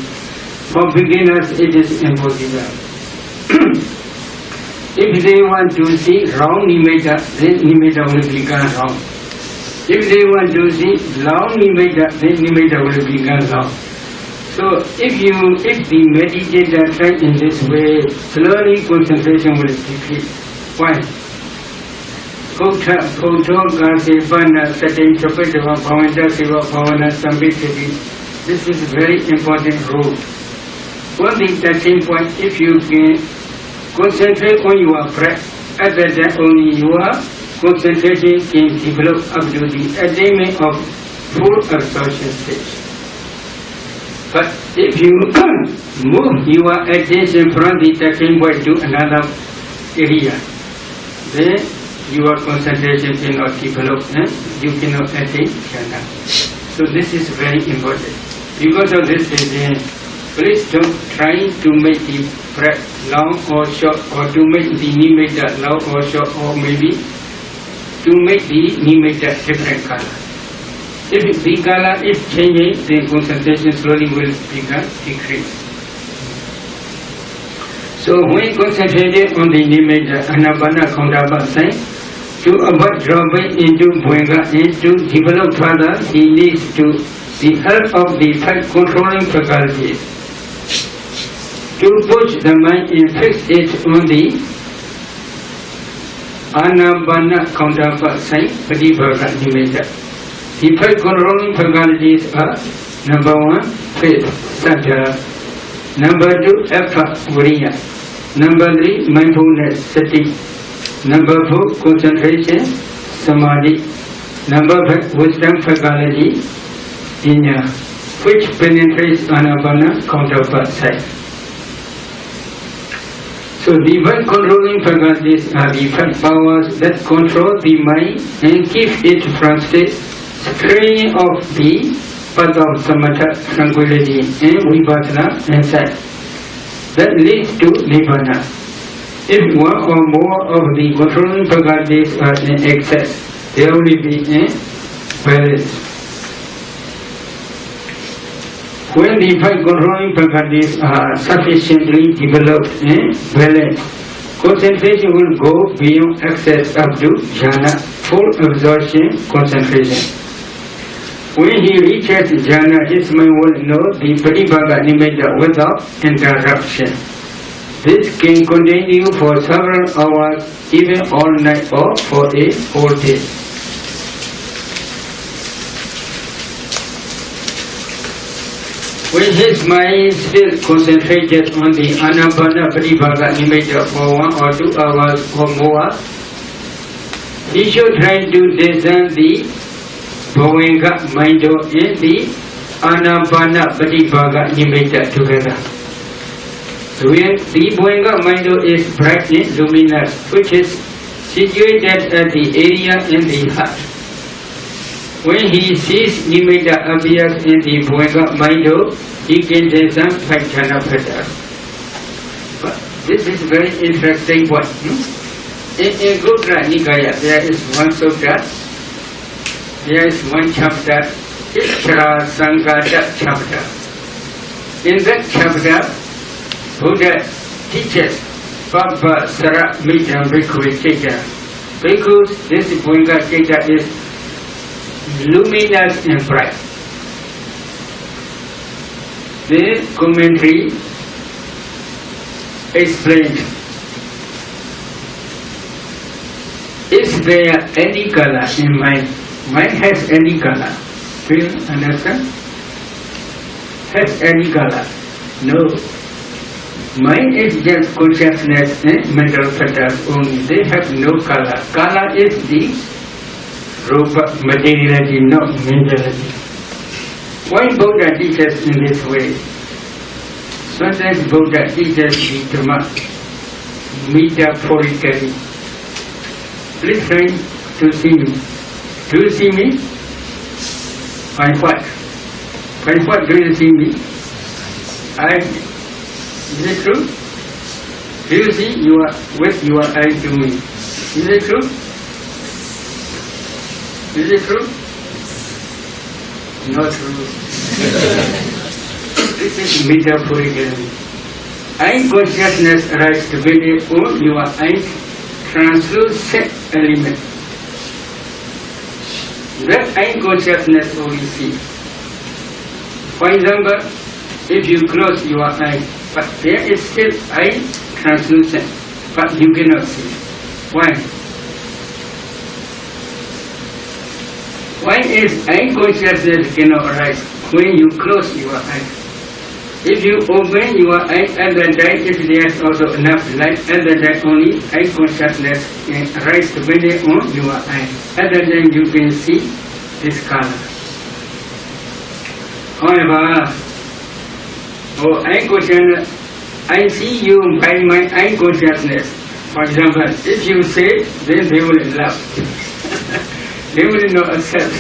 S1: For beginners, it is impossible. If they want to see round nimitta, then nimitta will become round. If they want to see long nimitta, then nimitta will become long. So if the meditator tries in this way, slowly concentration will decrease. Why? Kota Poto Gasivana Satin Chapitava Pavanda Siva Pavana Sambhiti. This is a very important rule. One thing touching point, if you can concentrate on your breath, at that time only your concentration can develop up to the attainment of full absorption stage. But if you move your attention from the touching point to another area, then your concentration cannot develop and you cannot attain jhana. So this is very important. Because of this reason, Please don't try to make the breath long or short, or to make the nimitta long or short, or maybe to make the nimitta different color. If the color is changing, then concentration slowly will become decrease. So when concentrated on the nimitta Anapana Kaundapa sign, to avoid dropping into Bhuenga and to develop further, he needs to the help of the five controlling faculties. To push the mind and fix it on the Anapana Kaundapa sign, Patibhaga nimitta. The five controlling faculties are: number 1, faith, sattva; number 2, effort, viriya; number 3, mindfulness, sati; number 4, concentration, samadhi; number 5, wisdom faculty, jnana, which penetrates Anapana Kaundapa side. So the five controlling faculties are the five powers that control the mind and keep it from straying off the path of samatha, tranquility, and vipassana insight that leads to nibbana. If one or more of the controlling faculties are in excess, there will be a balance. When the five controlling faculties are sufficiently developed and balanced, concentration will go beyond excess up to jhana, full absorption concentration. When he reaches jhana, his mind will know the Patibhaga nimitta without interruption. This can continue for several hours, even all night, or for a whole day. When his mind is still concentrated on the Anapana Patibhaga nimitta for 1 or 2 hours or more, he should try to discern the Bhuenga Maindo and the Anapana Patibhaga nimitta together. When the Bhuenga Maindo is bright and luminous, which is situated at the area in the heart. When he sees nimitta appears in the Bhuenga Maindo, he can discern 5 jhana patterns. But this is very interesting point. In Gudra Nikaya, there is one sutta, there is one chapter, Ishra Sangata chapter. In that chapter, Buddha teaches Papa Sara Midam Bhikkhu Chitta. Because this Bhuenga Chitta is luminous and bright. The commentary explains: is there any color in mind? Mind has any color? Do you understand? Has any color? No. Mind is just consciousness and mental factors only. They have no color. Color is the rupa, materiality, not mentality. Why Buddha teaches in this way? Sometimes Buddha teaches the Dhamma metaphorically. Please try to see me. Do you see me? By what? By what do you see me? Is it true? Do you see with your eye to me? Is it true? Is it true? Not true. This is metaphorical. Eye consciousness arises to be on your eye translucent element. That eye consciousness only see. For example, if you close your eye, but there is still eye translucent, but you cannot see. Why? Why is eye consciousness cannot arise when you close your eye? If you open your eye at the time, if there is also enough light, at the time only eye consciousness can arise when on your eye. At the time you can see this color. However, eye consciousness, I see you by my eye consciousness. For example, if you say, then they will laugh. They will not accept.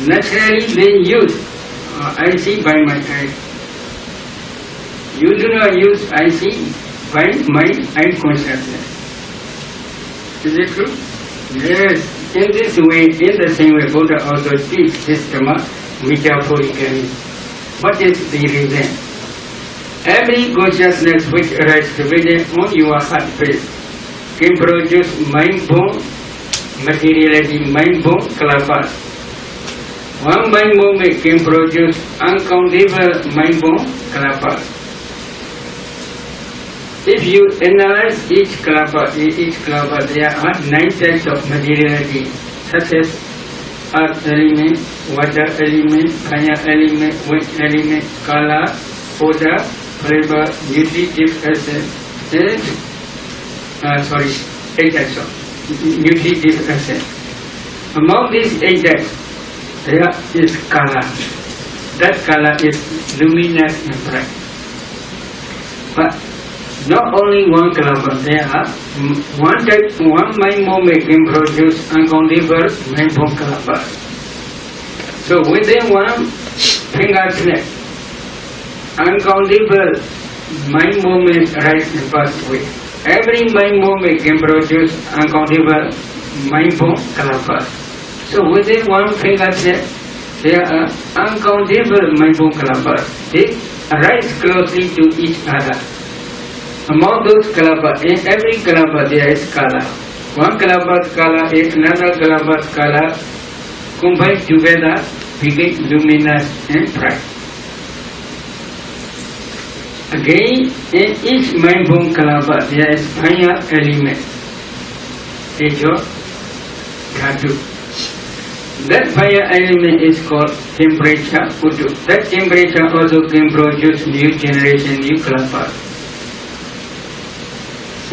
S1: Naturally, they use I see by my eye. You do not use I see, mind and consciousness. Is it true? Yes. In this way, in the same way, Buddha also teaches this Dhamma metaphorically. What is the reason? Every consciousness which arises within on your heart space can produce mind-born materiality, mind-born kalapas. One mind movement can produce uncountable mind-born kalapas. If you analyze each kalapa, there are 9 types of materiality, such as earth element, water element, fire element, wind element, color, odor, flavor, nutritive essence, and 8 types of nutritive essence. Among these 8 types, there is color. That color is luminous and bright. But not only one kalapa, there are one mind movement can produce uncountable mind-born kalapas. So within one finger snap, uncountable mind movements arise and pass away. Every mind movement can produce uncountable mind-born kalapas. So within one finger snap, there are uncountable mind-born kalapas. They arise closely to each other. Among those kalapa, in every kalapa there is kala. One kalapa's kala is another kalapa's kala. Combined together, became luminous and bright. Again, in each mind-born kalapa there is fire element, tejo, dhatu. That fire element is called temperature, udu. That temperature also can produce new generation, new kalapa.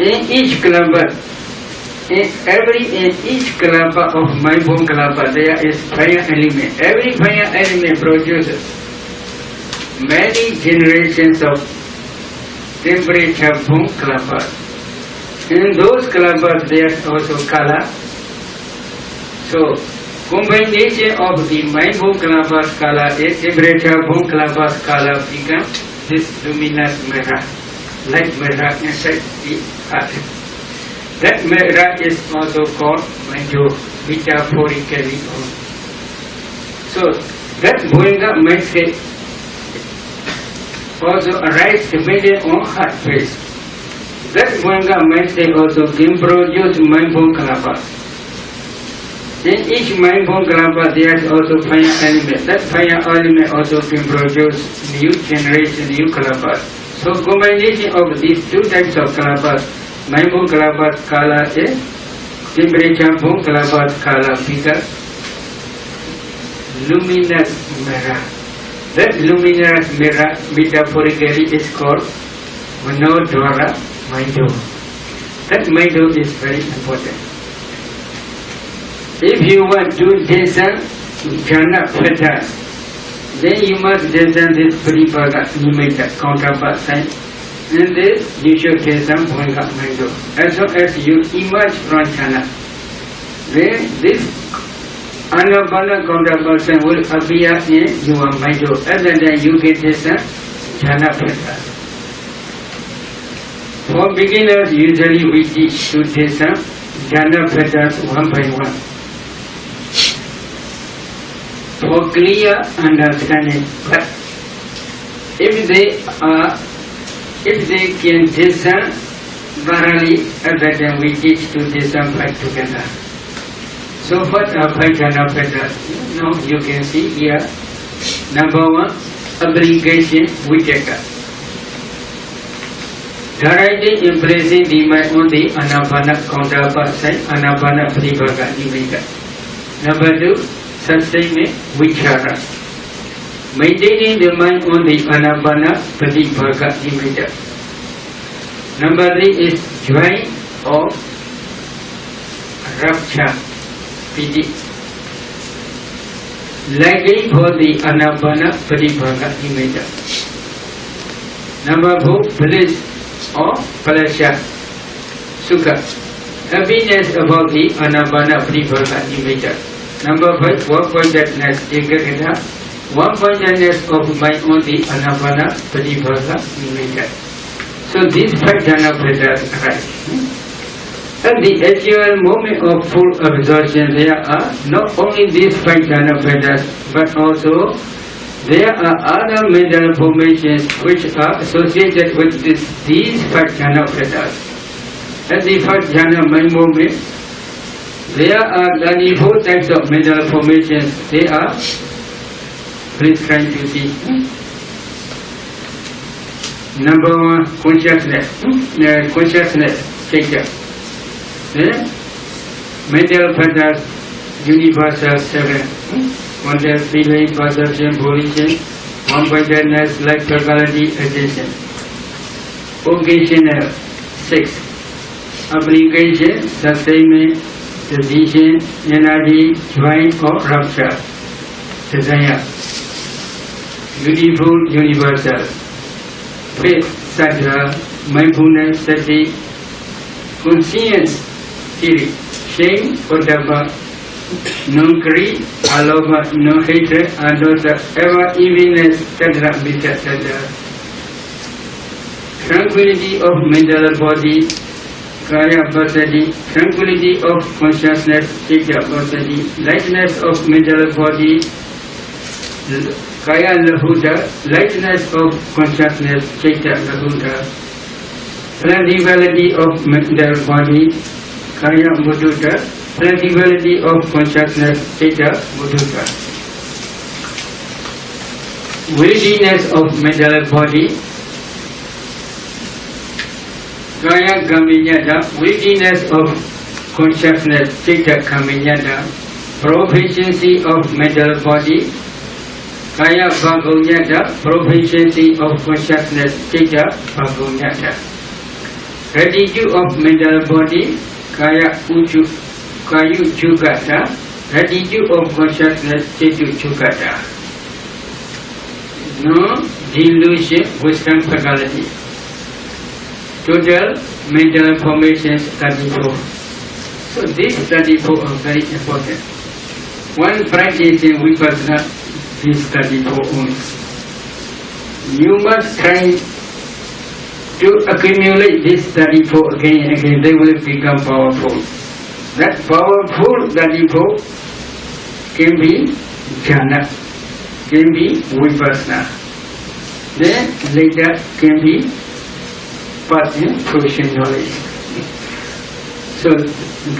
S1: In each kalapa, in each kalapa of mind-born kalapa, there is fire element. Every fire element produces many generations of temperature-born kalapas. In those kalapas, there is also kala. So, combination of the mind-born kalapas kala and temperature-born kalapas kala becomes this luminous mirror. Like mirror inside the heart. That mirror is also called Manjo, metaphorically. So that Bhuinga mindset also arises within on heart space. That Bhuinga mindset also can produce mind-born kalapas. In each mind-born kalapa there is also fire element. That fire element also can produce new generation, new kalapas. So combination of these 2 types of kalapas, mind-born kalapas kala is temperature-born kalapas kala becomes luminous mirror. That luminous mirror metaphorically is called Manodvara Maido. That Maido is very important. If you want to descend jhana fetters, then you must descend this Paripaga Nimitta counterpart sign, and this you should descend Bhuinga Maido. As long as you emerge from jhana, then this Anapana counterpart sign will appear in your Maido. Other than you can descend jhana fetters. For beginners, usually we teach to descend jhana fetters one by one. For clear understanding, but if they can discern thoroughly, other than we teach to discern 5 together. So what are 5 jhana fetters? Now you can see here. Number 1, obligation vitaka. Directly impressing the mind on the anapana counterpart side, anapana paripaga nimitta. Number 2, sustainment vichara. Maintaining the mind on the anapana paripaga nimitta. Number 3 is joy or rapture, piti. Liking for the anapana paripaga nimitta. Number 4, bliss or pleasure, sukha. Happiness about the anapana paripaga nimitta. Number 5, work-pointedness, ekagata. one-pointedness of mind on the Anapana Pratibhasa nature. So these 5 jhana phases arise. At the actual moment of full absorption, there are not only these 5 jhana phases, but also there are other mental formations which are associated with these 5 jhana phases. At the 5 jhana mind moment, there are 94 types of mental formations. They are, please try to see. Number 1, consciousness. Consciousness, chaitya. Mental phases, universal 7. Wonder, feeling, perception, volition, one-pointedness, like totality, attention. Occasional 6. Application, sustainment, decision, energy, joy or rupture. Desire. Beautiful, universal. Faith, sadhya, mindfulness, sati. Conscience, theory. Shame, uddhava. No greed, alobha, no hatred, adota, ever evilness, tadra, mithya, tadra. Tranquility of mental body, kaya pasadi, tranquility of consciousness, chitta pasadi, lightness of mental body, kaya lahuda, lightness of consciousness, chitta lahuda, tranquility of mental body, kaya mudhuta, tranquility of consciousness, chitta mudhuta. Weightiness of mental body, kaya gaminyata, weightiness of consciousness, chitta gaminyata. Proficiency of mental body, kaya bhagonyata, proficiency of consciousness, chitta bhagonyata. Gratitude of mental body, kaya uju, kayu jugata, gratitude of consciousness, chitta jugata. No delusion, wisdom faculty. Total mental formations 34. So these 34 are very important. One practice in Vipassana, these 34 only. You must try to accumulate these 34 again and again. They will become powerful. That powerful 34 can be jhana, can be Vipassana. Then later can be part in fruition knowledge. So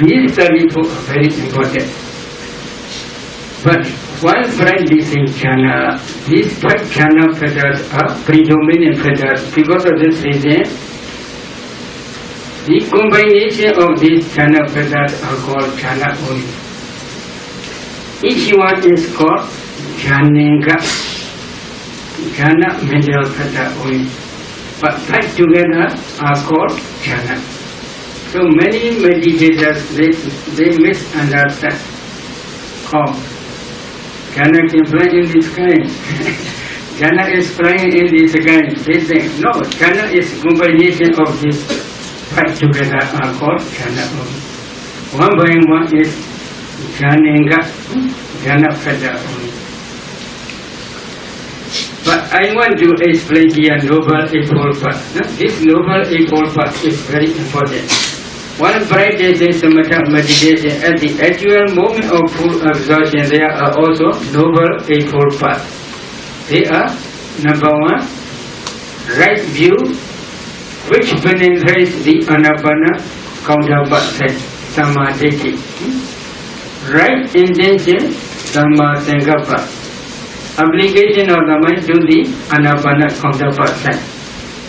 S1: these 34 are very important. But while practicing jhana, these 5 jhana phases are predominant phases. Because of this reason, the combination of these jhana phases are called jhana only. Each one is called jhanenga, jhana mental phase only. But 5 together are called jhana. So many meditators, they misunderstand. Oh, jhana can fly in the sky. Jhana is flying in the sky. They think, no, jhana is combination of these 5 together are called jhana only. One by one is jhanenga, jhana phase only. But I want to explain here Noble Eightfold Path. This Noble Eightfold Path is very important. One practicing samatha meditation, at the actual moment of full absorption, there are also Noble Eightfold Path. They are, number 1, right view, which penetrates the Anapana counterpart side, Samadhi. Right intention, Samma Sankappa. Application of the mind to the Anapana counterpart side.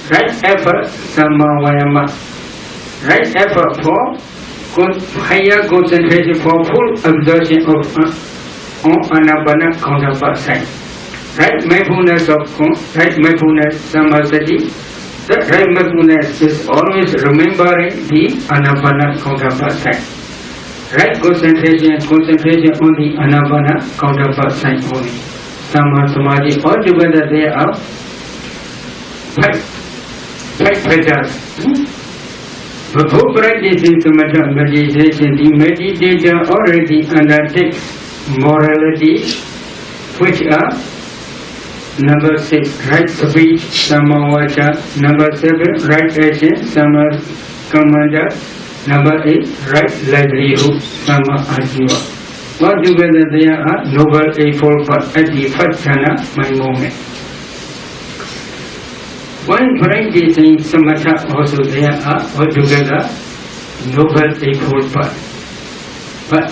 S1: Right effort, Samma Vayama. Right effort for higher concentration for full absorption of Anapana counterpart side. Right mindfulness Samasati. That right mindfulness is always remembering the Anapana counterpart side. Right concentration on the Anapana counterpart side only. Sama Samadhi, altogether they are 5 phases. Before practicing samatha meditation, the meditator already undertakes morality, which are Number 6, right speech, samavacha. Number 7, right action, samakamanda. Number 8, right livelihood, samaajiva. Altogether there are noble eightfold paths at the first jhana, mind moment. One practicing samatha also there are altogether noble eightfold paths. But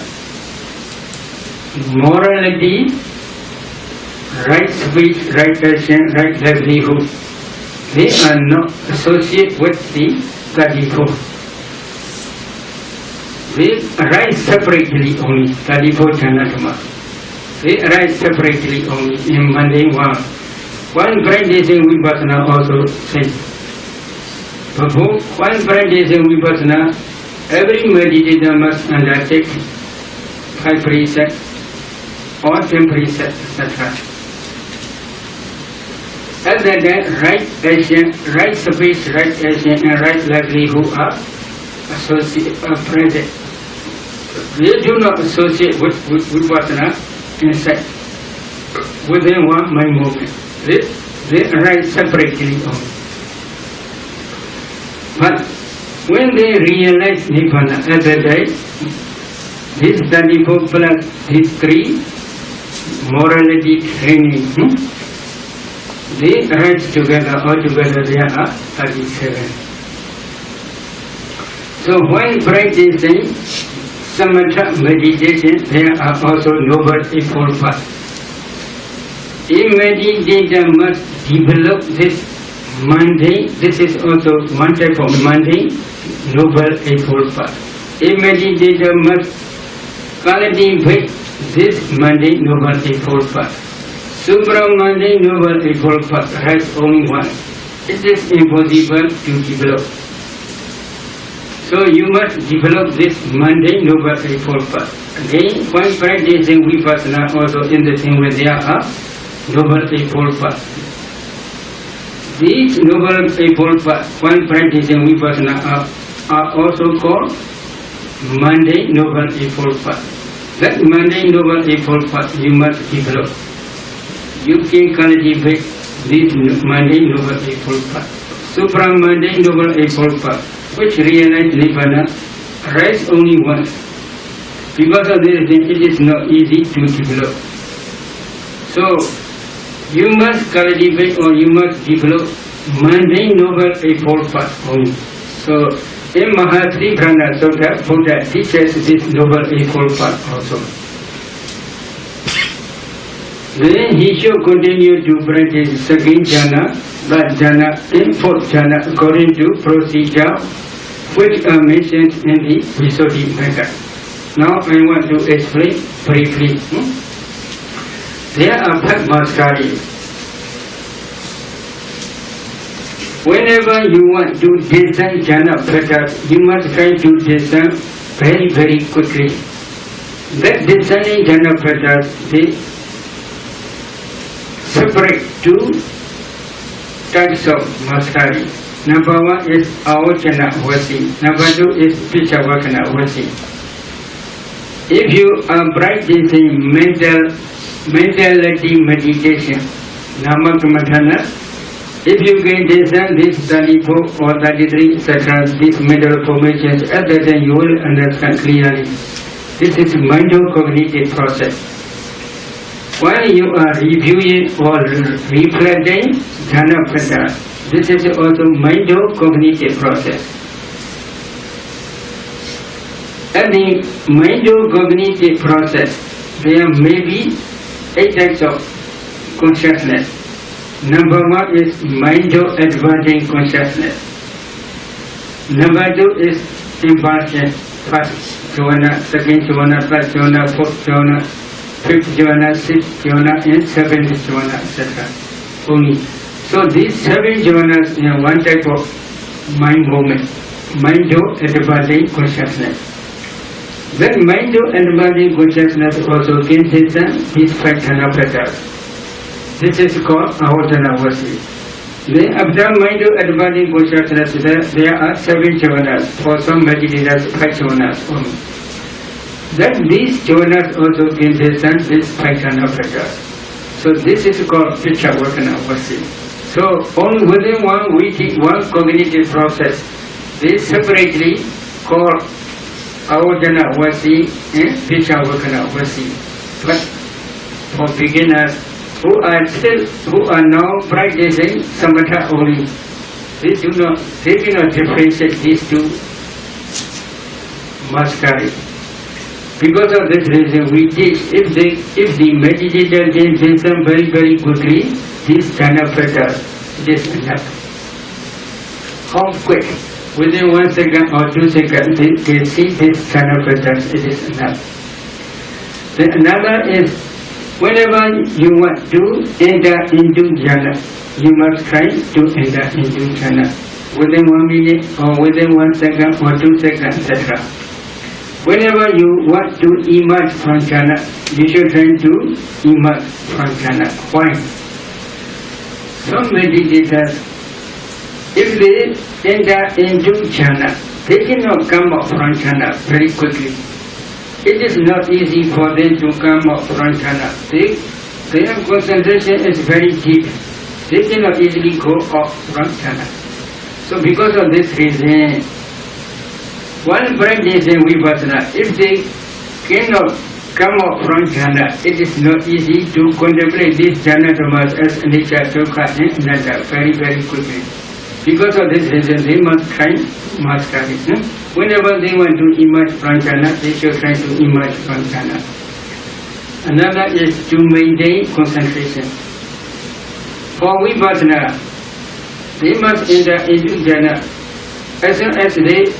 S1: morality, right speech, right action, right livelihood, they are not associated with the 34. They arise separately only, 34 Janatama. They arise separately only in mundane world. One practicing vipassana also says, one practicing vipassana, every meditator must undertake 5 precepts or 10 precepts, etc. At that time, right action, right speech, right action, and right livelihood are present. They do not associate with vipassana inside, within one mind movement. They arise separately only. But when they realize Nibbana at that time, this 34 plus these 3 morality training, they arise together, altogether there are 37. So when practicing samatha meditation, there are also noble eightfold paths. A meditator must develop this mundane, this is also one type of mundane noble eightfold path. A meditator must cultivate this mundane noble eightfold path. Supramundane noble eightfold path has only one. It is impossible to develop. So you must develop this mundane noble eightfold path. Again, when practicing vipassana, also in the same way there are noble eightfold paths. These noble eightfold paths, when practicing vipassana, are also called mundane noble eightfold path. That mundane noble eightfold path you must develop. You can cultivate this mundane noble eightfold path. Supramundane noble eightfold path, which realize Nibbana, arise only once. Because of this, it is not easy to develop. So, you must cultivate or you must develop mundane noble eightfold path only. So, in Mahatriprana Sutta, Buddha teaches this noble eightfold path also. Then he should continue to practice second jhana, third jhana, and fourth jhana according to procedure which are mentioned in the Visuddhimagga. Now I want to explain briefly. There are Padmaskari. Whenever you want to descend jhana pathas, you must try to descend very, very quickly. That descending jhana pathas, they separate 2 types of maskari. Number 1 is Avachana Vasi. Number 2 is Pichavakana Vasi. If you are practicing mentality meditation, Namakammadhana, if you can descend this 34 or 33 etc., these mental formations, at that time you will understand clearly. This is mind-cognitive process. While you are reviewing or reflecting jhana pathas, this is also mind-cognitive process. At the mind-cognitive process, there may be 8 types of consciousness. Number 1 is mind-advancing consciousness. Number 2 is impartial. First jhana, second jhana, third jhana, fourth jhana, fifth jhana, sixth jhana, and seventh jhana, etc. Only. So these 7 jhanas are one type of mind movement, mind-advancing consciousness. That mind-advancing consciousness also can descend these 5 jhana pathas. This is called Avachana Vasi. Then after mind-advancing consciousness, there are 7 jhanas. For some meditators, 5 jhanas only. That these jhanas also can descend these 5 jhana pathas. So this is called Pichavakanavasi. So only within one witty, one cognitive process, they separately call Avajanavasi and Pichavakanavasi. But for beginners who are now practicing samatha only, they do not differentiate these two mascaras. Because of this reason, we teach if the meditator can listen very, very quickly, these jhana patterns, it is enough. How quick? Within 1 second or 2 seconds, they see these jhana patterns, it is enough. Then another is, whenever you want to enter into jhana, you must try to enter into jhana within 1 minute or within 1 second or 2 seconds, etc. Whenever you want to emerge from jhana, you should try to emerge from jhana. Why? Some meditators, if they enter into jhana, they cannot come out from jhana very quickly. It is not easy for them to come out from jhana. Their concentration is very deep. They cannot easily go out from jhana. So because of this reason, one practice in vipassana, if they cannot come out from jhana, it is not easy to contemplate these jhana dhammas as anicca, dukkha and anatta very, very quickly. Because of this reason, they must try master it. Whenever they want to emerge from jhana, they should try to emerge from jhana. Another is to maintain concentration. For vipassana, they must enter into jhana. As soon as they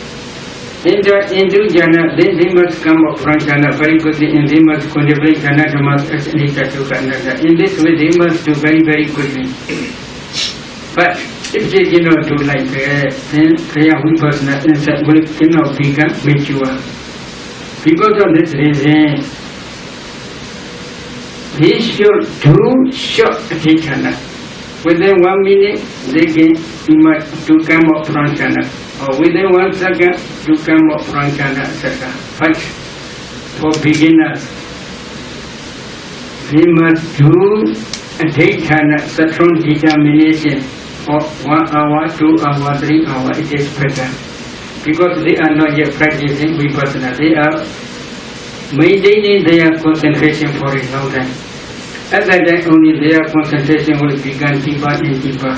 S1: enter into jhana, then they must come up from jhana very quickly and they must contemplate jhana dhammas as anicca, dukkha, anatta. In this way, they must do very, very quickly. But if they cannot do like that, then their vipassana inside will cannot become mature. Because of this reason, they should do short jhana. Within 1 minute, they can emerge to come up from jhana. Or within 1 second, to come up from jhana, etc. But for beginners, they must do a daytana, strong determination for 1 hour, 2 hours, 3 hours. It is better. Because they are not yet practicing vipassana. They are maintaining their concentration for a long time. At that time only their concentration will become deeper and deeper.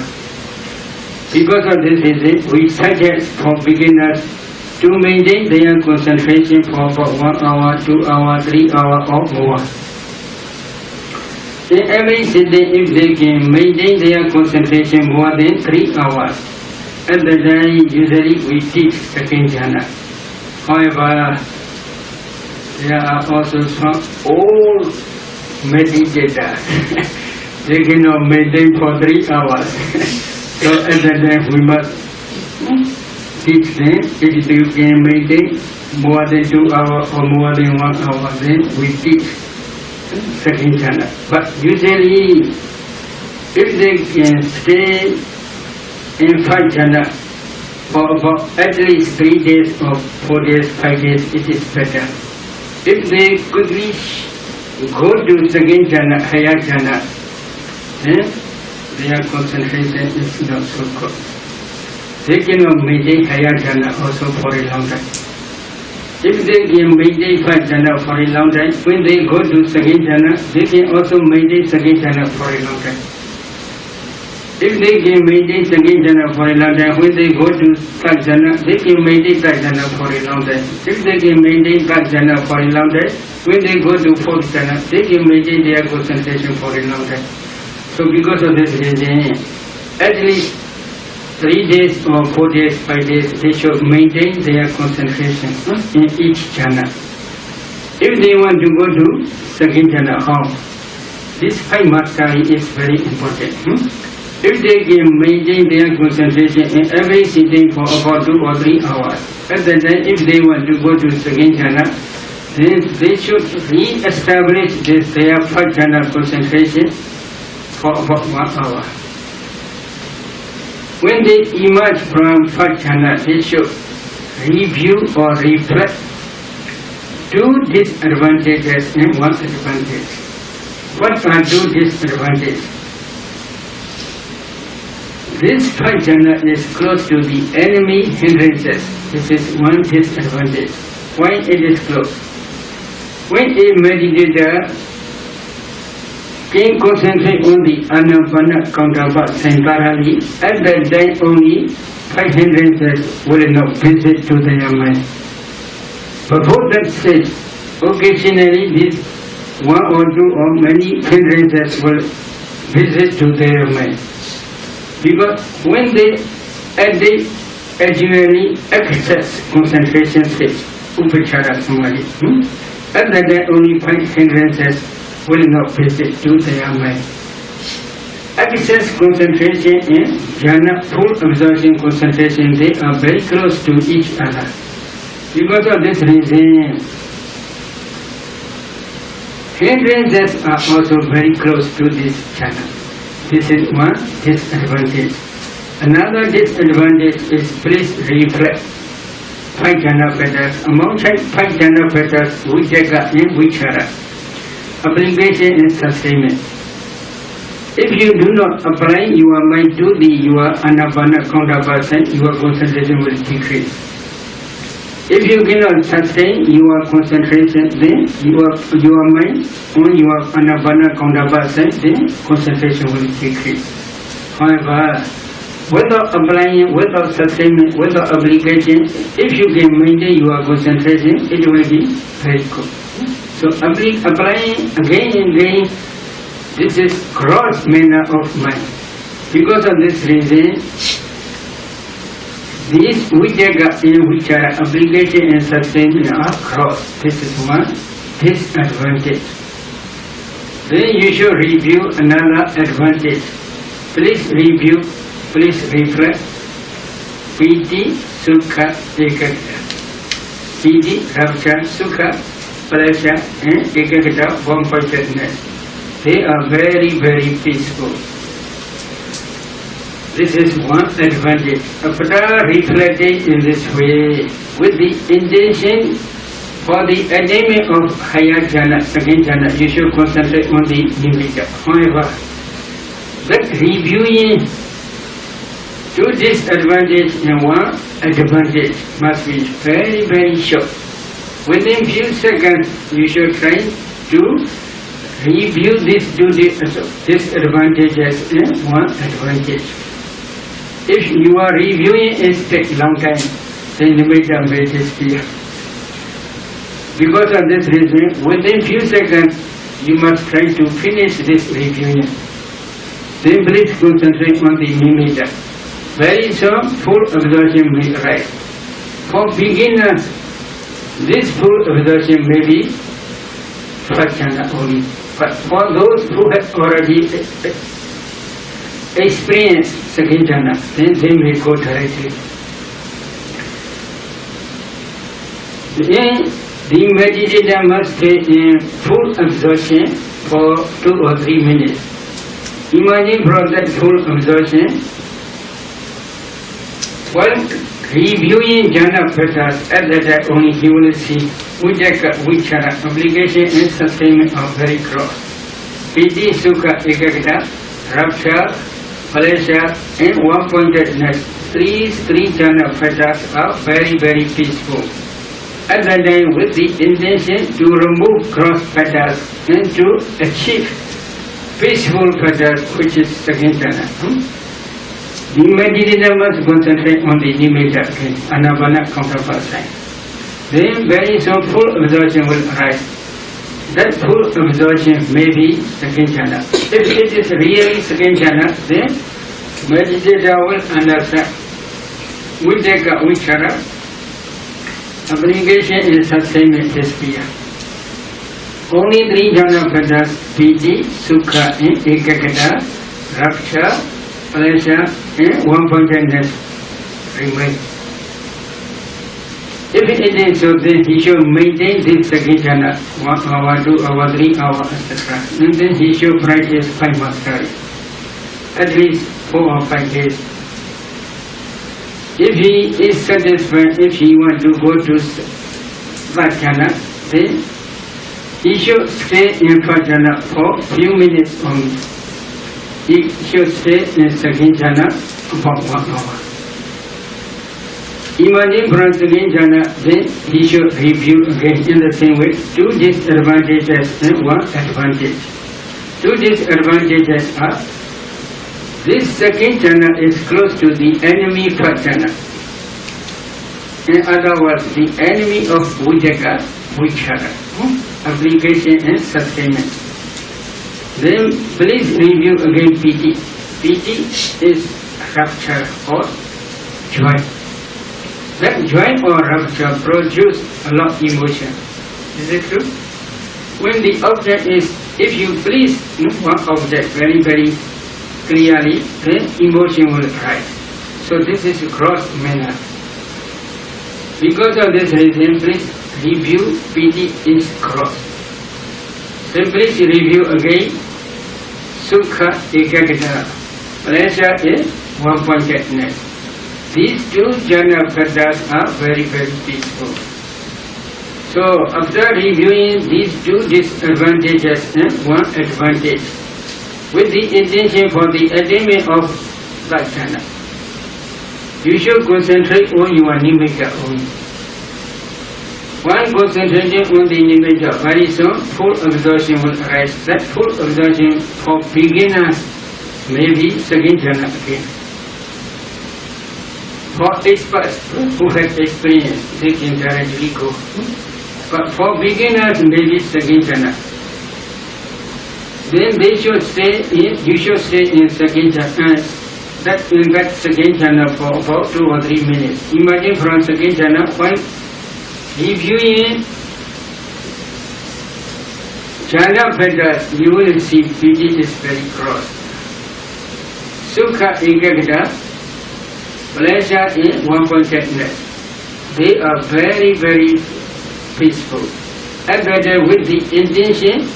S1: Because of this reason, we suggest for beginners to maintain their concentration for about 1 hour, 2 hours, 3 hours or more. In every sitting, if they can maintain their concentration more than 3 hours, at that time usually we teach second jhana. However, there are also some old meditators. They cannot maintain for 3 hours. So at that time we must teach them. If you can maintain more than 2 hours or more than 1 hour, then we teach second jhana. But usually, if they can stay in 5 jhana for about at least 3 days or 4 days, 5 days, it is better. If they quickly go to second jhana, higher jhana, then their concentration is not so good. They cannot maintain higher jhana also for a long time. If they can maintain 5 jhana for a long time, when they go to second jhana, they can also maintain second jhana for a long time. If they can maintain second jhana for a long time, when they go to third jhana, they can maintain third jhana for a long time. If they can maintain third jhana for a long time, when they go to fourth jhana, they can maintain their concentration for a long time. So because of this reason, at least 3 days or 4 days, 5 days, they should maintain their concentration in each jhana. If they want to go to second jhana, how? This 5 mastery is very important. If they can maintain their concentration in every sitting for about 2 or 3 hours, at that time, if they want to go to second jhana, then they should re-establish their first jhana concentration for about 1 hour. When they emerge from first jhana, they should review or reflect 2 disadvantages and 1 advantage. What are two disadvantages? This five jhana is close to the enemy hindrances. This is one disadvantage. Why it is close? When a meditator can concentrate on the Anapana counterpart centrally, at that time only five hindrances will not visit to their mind. Before that stage, occasionally these one or two or many hindrances will visit to their mind. Because when they actually access concentration stage, upachara samadhi, at that time only five hindrances will not visit to their mind. Access concentration and jhana, full absorption concentration, they are very close to each other. Because of this reason, hindrances are also very close to this jhana. This is one disadvantage. Another disadvantage is please reflect. Five jhana fetters. Among five jhana fetters, vijaya and vichara. Application and sustainment. If you do not apply your mind to your anapana counterpart, your concentration will decrease. If you cannot sustain your concentration, then your mind on your anapana counterpart, then concentration will decrease. However, without applying, without sustainment, without application, if you can maintain your concentration, it will be very good. So applying again and again, this is cross manner of mind. Because of this reason, these vijaya and vichara, application and sustainment are cross. This is one disadvantage. Then you should review another advantage. Please review, please reflect. Piti, Sukha, Ekagata. Piti, Rapcha, Sukha, Pleasure and Ekagata, one-pointedness. They are very, very peaceful. This is one advantage. After reflecting in this way, with the intention for the attainment of higher jhana, second jhana, you should concentrate on the nimitta. However, that reviewing two disadvantages and one advantage must be very, very short. Within few seconds, you should try to review these two disadvantages and one advantage. If you are reviewing it takes long time, then nimitta may disappear. Because of this reason, within few seconds, you must try to finish this reviewing. Then please concentrate on the nimitta. Very soon, full absorption may arise. For beginners, this full absorption may be first jhana only. But for those who have already experienced second jhana, then they may go directly. Then the meditator must stay in full absorption for 2 or 3 minutes. Imagine from that full absorption, while reviewing jhana fetters, at that time only he will see vijaya, vichara, application and sustainment are very close. Piti, Sukha, Ekagata, Rapture, Pleasure and one-pointedness. Three jhana fetters are very, very peaceful. At that time, with the intention to remove cross fetters and to achieve peaceful fetters, which is second jhana. The meditator must concentrate on the nimitta, anapana counterpart sign. Then very soon full absorption will arise. That full absorption may be second jhana. If it is really second jhana, then meditator will understand vijaya, vichara, application and sustainment disappear. Only 3 jhana fetters, piti, sukha and ekagata, rapture, pleasure and one-pointedness remain. If it is so, then he should maintain this second jhana, 1 hour, 2 hours, 3 hours, etc. And then he should practice 5 mastery, at least 4 or 5 days. If he is satisfied, if he wants to go to that jhana, then He should stay in first jhana for few minutes only. He should stay in second jhana for 1 hour. Emerging from second jhana, then he should review again in the same way. 2 disadvantages and 1 advantage. 2 disadvantages are: this second jhana is close to the enemy first jhana. In other words, the enemy of Vijaka, Vichara, application and sustainment. Then please review again piti. Piti is rapture or joy. That joy or rapture produce a lot of emotion. Is it true? When the object is, if you please one object very, very clearly, then emotion will rise. So this is cross manner. Because of this reason, please review piti is cross. Then please review again sukha ekagata. Pleasure is one-pointedness. These 2 jhana padas are very, very peaceful. So after reviewing these 2 disadvantages and 1 advantage, with the intention for the attainment of that jhana, you should concentrate on your nimitta only. One concentration on the nimitta, very soon full absorption will arise. That full absorption for beginners may be second jhana again. For experts who have experience, they can directly go. But for beginners, maybe second jhana. Then they should stay in, you should stay in second jhana. In that second jhana for about 2 or 3 minutes. Imagine from second jhana, while reviewing jhana padas, you will see piti is very cross. Sukha ekagata, pleasure in one-pointedness. They are very, very peaceful. And better with the intention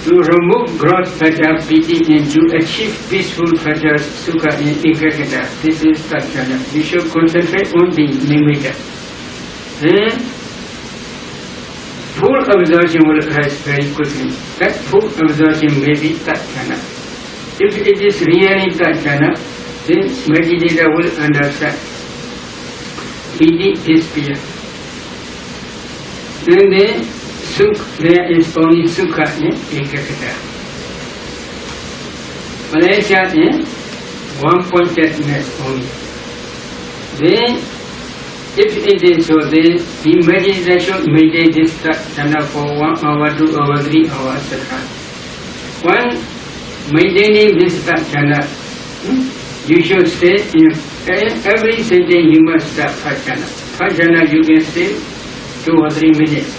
S1: to remove gross pada piti and to achieve peaceful pada sukha and ekagata. This is that jhana. You should concentrate on the nimitta. Then full absorption will rise very quickly. That full absorption may be that jhana. If it is really that jhana, then meditator will understand. Piti disappears. Then there is only sukha and ekagata. Pleasure and one-pointedness only. Then, if it is so, then the meditation meditate this jhana for 1 hour, 2 hours, 3 hours, etc. When maintaining this jhana, you should stay in every sitting. You must start first jhana. First jhana you can stay 2 or 3 minutes.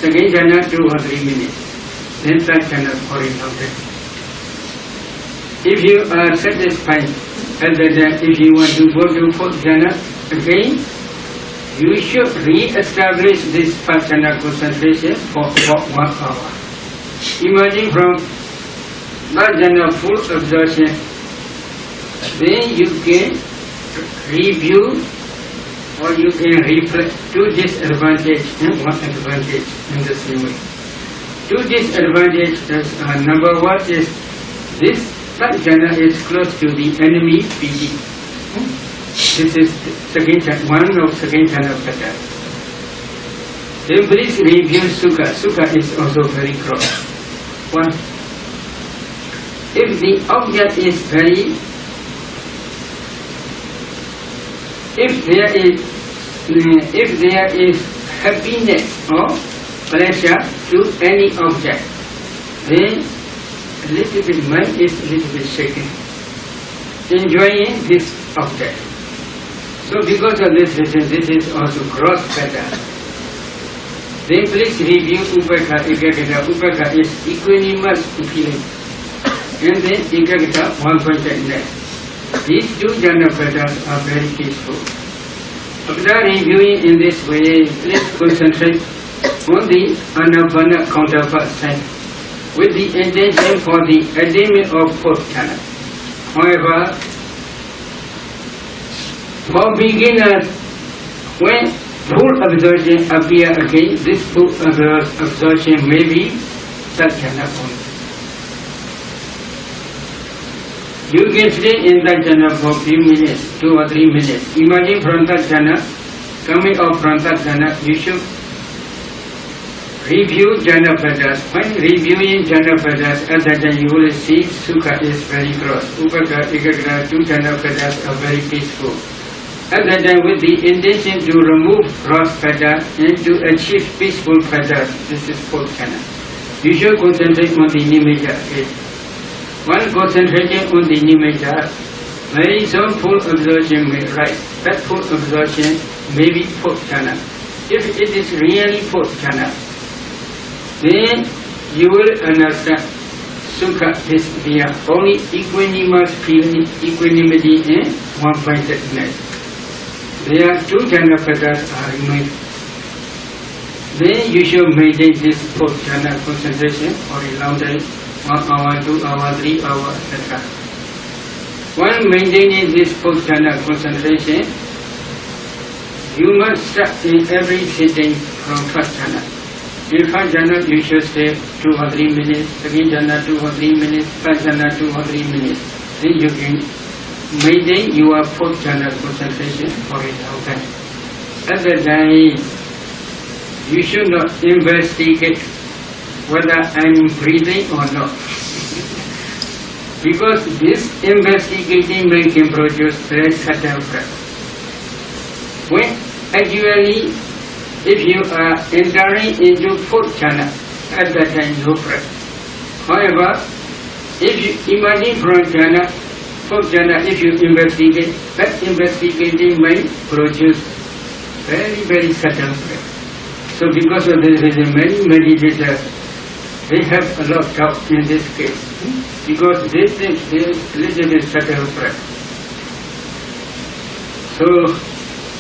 S1: Second jhana 2 or 3 minutes. Then third jhana for a long time. If you are satisfied, and then if you want to go to fourth jhana again, you should re-establish this first jhana concentration for about 1 hour. Imagine from that jhana full absorption, then you can review or you can reflect 2 disadvantages and 1 advantage in the same way. 2 disadvantages are: number 1 is this that jhana is close to the enemy piti. This is second jhana, 1 of second jhana pada. Then please review sukha. Sukha is also very close. 1. If the object is very, if there is happiness or pleasure to any object, then a little bit mind is a little bit shaken, enjoying this object. So because of this reason, this is also gross pada. Then please review upekha, ekagata. Upekha is equanimous feeling. And then ekagata, one-pointedness. These 2 jhana padas are very peaceful. After reviewing in this way, please concentrate on the anapana counterpart sign with the intention for the attainment of 4th jhana. However, for beginners, when full absorption appear again, this full absorption may be that jhana only. You can stay in that jhana for a few minutes, 2 or 3 minutes. Imagine from that jhana, coming out from that jhana, you should review jhana padas. When reviewing jhana padas, at that time you will see sukha is very gross. Upaka, ekagra, 2 jhana padas are very peaceful. At that time, with the intention to remove gross padas and to achieve peaceful padas, this is 4th jhana. You should concentrate on the nimitta. One concentration on the nimitta, very some full absorption may rise. That full absorption may be 4th jhana. If it is really 4th jhana, then you will understand sukha is the only equanimous feeling, equanimity and one-pointedness. There are 2 jhana padas are remained. Then you should maintain this 4th jhana concentration for a long time, 1 hour, 2 hours, 3 hours, etc. While maintaining this 4th jhana concentration, you must start in every sitting from 1st jhana. In 1st jhana, you should stay 2 or 3 minutes, 2nd jhana 2 or 3 minutes, 3rd jhana 2 or 3 minutes. Then you can maintain your 4th jhana concentration for a long time. At that time, you should not investigate whether I am breathing or not. Because this investigating may can produce very subtle breath. When actually, if you are entering into 4th jhana, at that time no breath. However, if you imagine from jhana, 4th jhana, if you investigate, that investigating may produce very, very subtle breath. So because of this, there is many meditators, they have a lot of doubt in this case. Because they think there is little bit subtle breath. So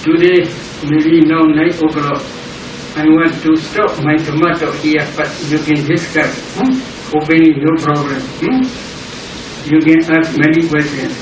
S1: today, maybe now 9 o'clock, I want to stop my tomato here, but you can discuss openly, no problem. You can ask many questions.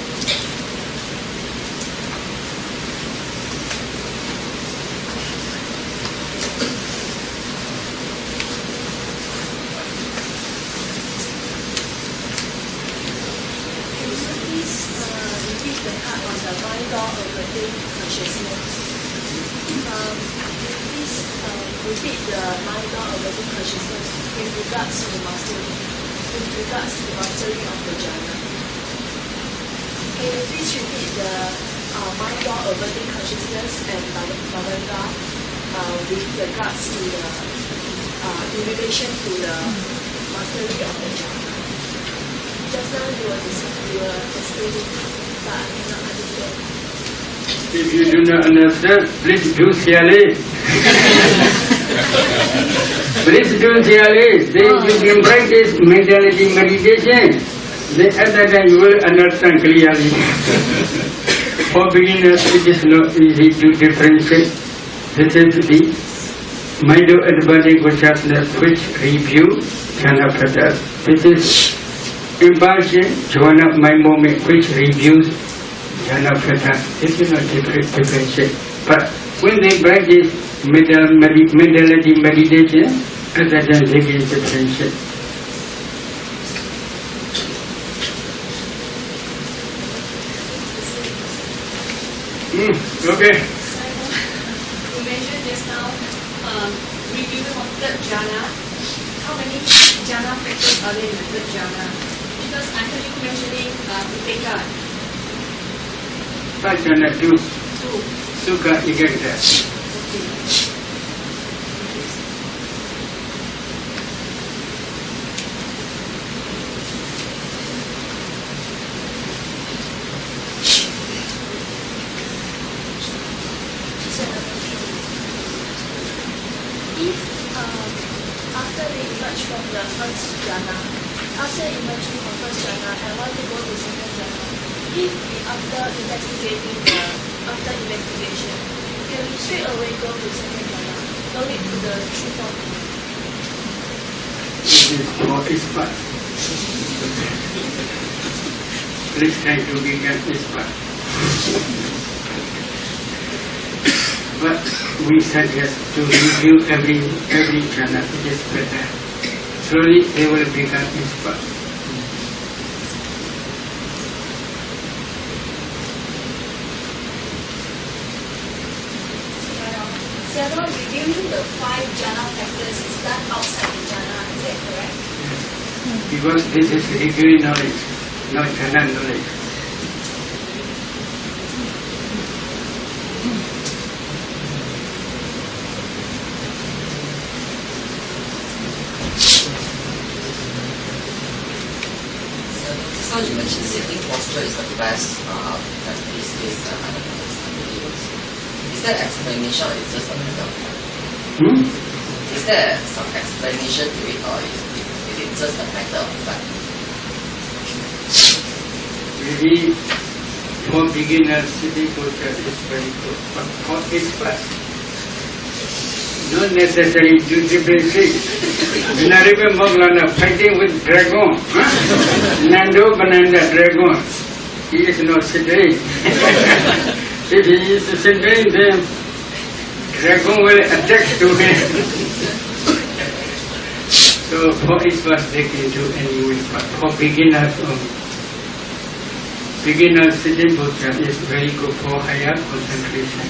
S1: If you do not understand, please do share it. Please do share it. Then you can practice mentality meditation. Then at that time you will understand clearly. For beginners, it is not easy to differentiate. This is the mind-advantage consciousness which review jhana padas. This is impulsion, jhana mind moment which reviews jhana padas. This is not differentiate. But when they practice mentality meditation, at that time they can differentiate. Okay.
S2: You mentioned just now reviewing of 3rd jhana. How many jhana factors are there in the 3rd jhana? Because I heard you mentioning upeka.
S1: 3rd jhana 2. Sukha ekagra.
S2: Okay.
S3: After emerging from 1st jhana, I want to go to 2nd jhana. If we after investigation, can we straight away go to 2nd jhana? No need to the 3-4.
S1: This is for expert. Please try to be an expert. But we suggest to review every jhana. It is better. slowly they will become expert.
S2: Several reviewing the 5 jhana factors is done outside the jhana, is that correct?
S1: Because this is reviewing knowledge, not jhana knowledge.
S4: So you mentioned sitting posture is the best practice is Is there explanation or is just a matter of fact? Is there some explanation to it or is it just a matter of fact?
S1: Maybe for beginners, sitting posture is very good, but for experts, not necessary to differentiate. Narime Moglana fighting with dragon, Nando Bananda dragon, he is not sitting. If he is sitting, then dragon will attack to him. So for experts they can do anyway, but for beginners only. Beginner sitting posture is very good for higher concentration.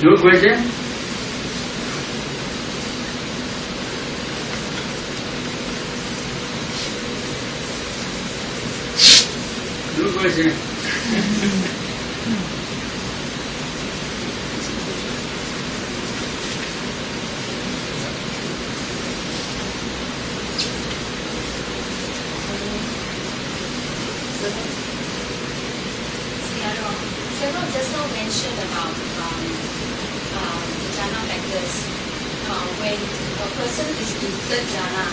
S1: No question? No question.
S2: Several just now mentioned about the jhana factors. When a person is in third jhana,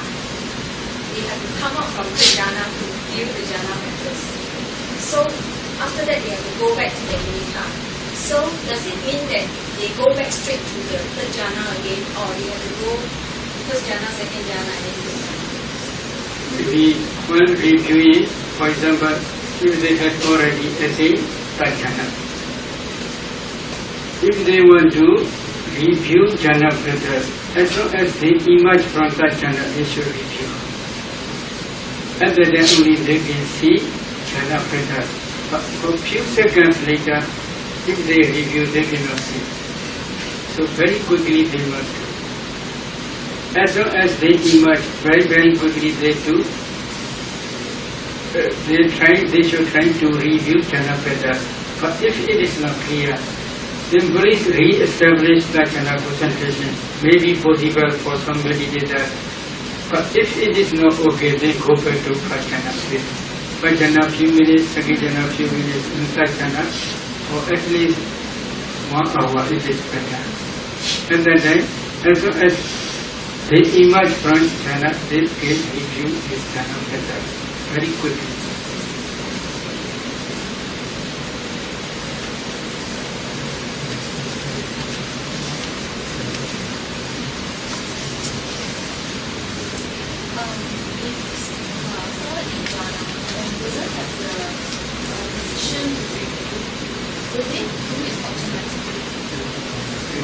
S2: they have to come out from third jhana to view the jhana factors. So after that they have to go back to the nimitta. So does it mean that they go back straight to the third jhana again, or they have to go first jhana, second jhana, and then third jhana?
S1: Maybe one reviewing, for example, if they had already attained third jhana. If they want to review jhana factors, as long as they emerge from third jhana, they should review. After that only they can see jhana factors. But for a few seconds later, if they review, they cannot see. So very quickly they must do. As long as they emerge, very, very quickly they do. They should try to review jhana factors. But if it is not clear, then please re-establish the jhana concentration. May be possible for some meditators. But if it is not okay, then go back to first jhana. First jhana few minutes, second jhana few minutes, and third jhana for at least 1 hour it is better. And then as long as they emerge from jhana, they can review this jhana factors very quickly.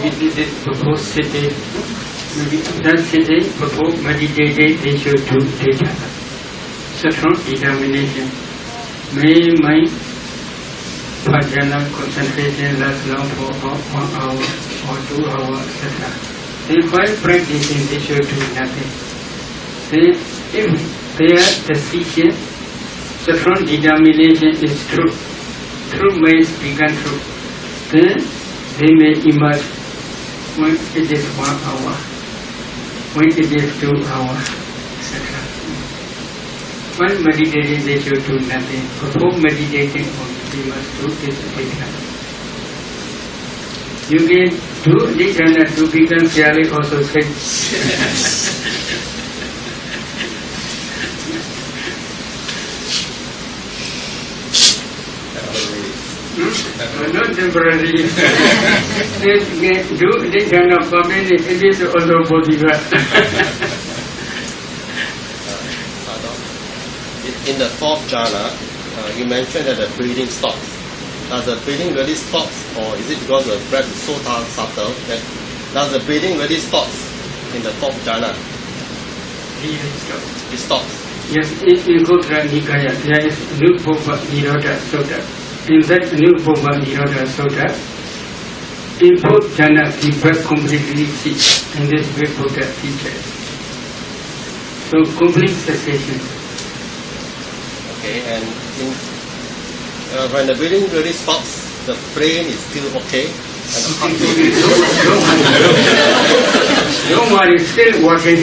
S1: Maybe this is before sitting, maybe after sitting, before meditating, they should do jhana. Strong determination. May my jhana concentration last long for 1 hour or 2 hours, etc. Then while practicing, they should do nothing. Then if their decision, strong determination is true, true means become true, then they may emerge when it is 1 hour, when it is 2 hours, etc. While meditating, they should do nothing. Before meditating, they must do this jhana. You can do jhana to become jhana also say. Not temporary. Do jhana permanent, it is also possible.
S5: In the fourth jhana, you mentioned that the breathing stops. does the bleeding really stops, or is it because the breath is so subtle that does the bleeding really stops in the fourth jhana? It stops.
S1: Yes, in Kotra Nikaya, there is Nupova Nirodha Sutta. In that Nupova Nirodha Sutta, in fourth jhana, the breath completely ceases, and this way Buddha teaches. So complete cessation.
S5: Okay, and when the breathing really stops, the brain is still okay, and the heart
S1: Don't worry, still working.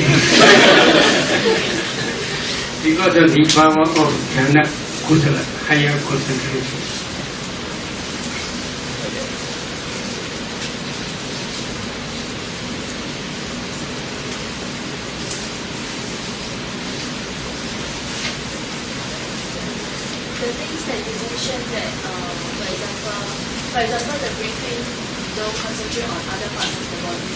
S1: Because of the power of jhana kusala, higher concentration.
S3: The things that you mentioned that, for example, the breathing don't concentrate on other parts of the body.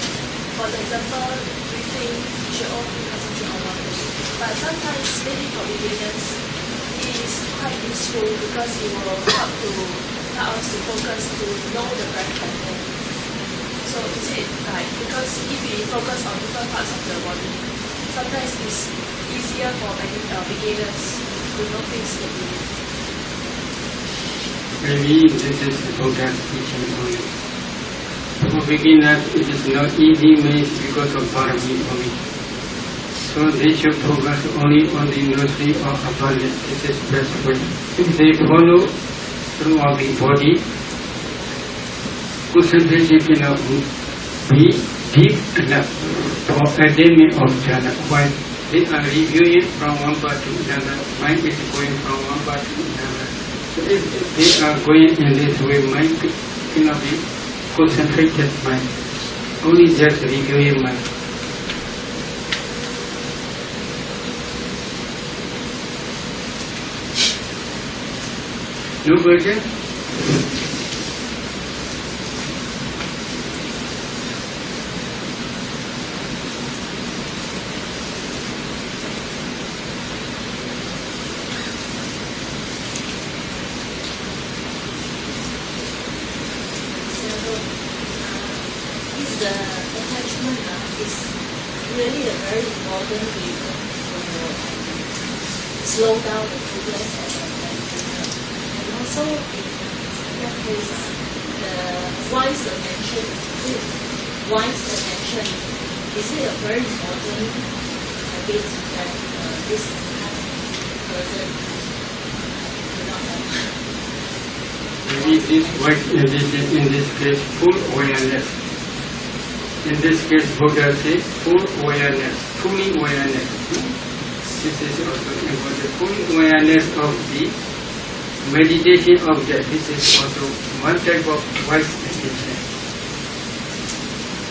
S3: For example, breathing should only concentrate on one thing. But sometimes, maybe for beginners, it is quite useful because it will help us to focus to know the breath pattern. So is it like, because if we focus on different parts of the body, sometimes it's easier for beginners to notice the breathing.
S1: Maybe this is Buddha's teaching only. For beginners, it is not easy means because of parami only. So they should focus only on the nursery or abundance. This is best way. If they follow throughout the body, concentration cannot be deep enough for attainment of jhana. While they are reviewing from one part to another, mind is going from one part to another. So if they are going in this way, mind cannot be concentrated mind. Only just reviewing mind. No question?
S3: The attachment is really a very important reason to slow down the progress of the meditation. And also in that case, the wise attention, is it a very important habit that this kind of person do not have?
S1: Maybe this wise in this case, full awareness. In this case, Buddha says full awareness, fully awareness. This is also important. Full awareness of the meditation object. This is also one type of wise meditation.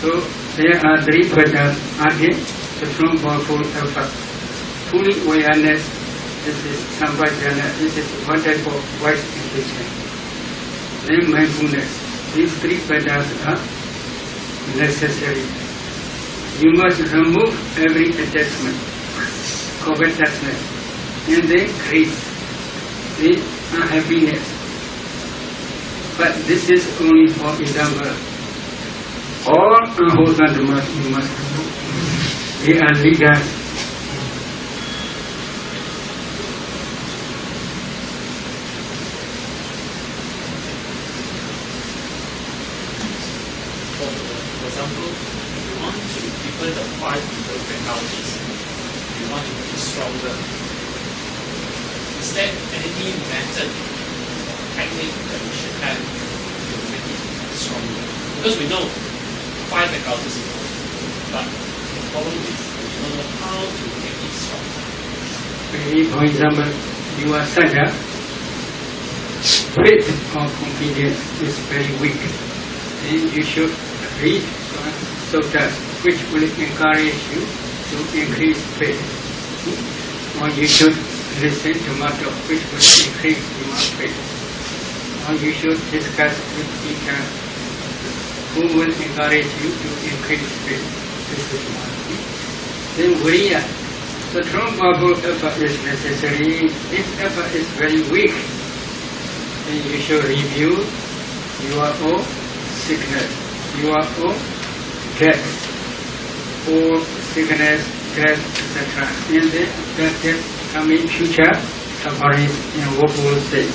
S1: So there are three paths. Again, the strong powerful effort. Fully awareness. This is sampajana. This is one type of wise meditation. Then mindfulness. These three paths are necessary. You must remove every attachment, covetousness, and then greed, the unhappiness. But this is only for example. All unwholesome dhammas you must remove. They are legal.
S6: For example, if you want to deepen the 5 faculties, you want to be stronger, is there any method or technique that we should have to make it stronger? Because we know 5 faculties, but the problem is we don't know how to make it stronger.
S1: Maybe, for example, you are sadha, faith or confidence is very weak. Then you should read suttas which will encourage you to increase faith. Or you should listen to matter which will increase your faith. Or you should discuss with teachers who will encourage you to increase faith. This is one. Then viriya. The strong powerful effort is necessary. This effort is very weak. then you should review your own sickness, your own death, or sickness, death, etc. And then that coming future suffering in woeful state.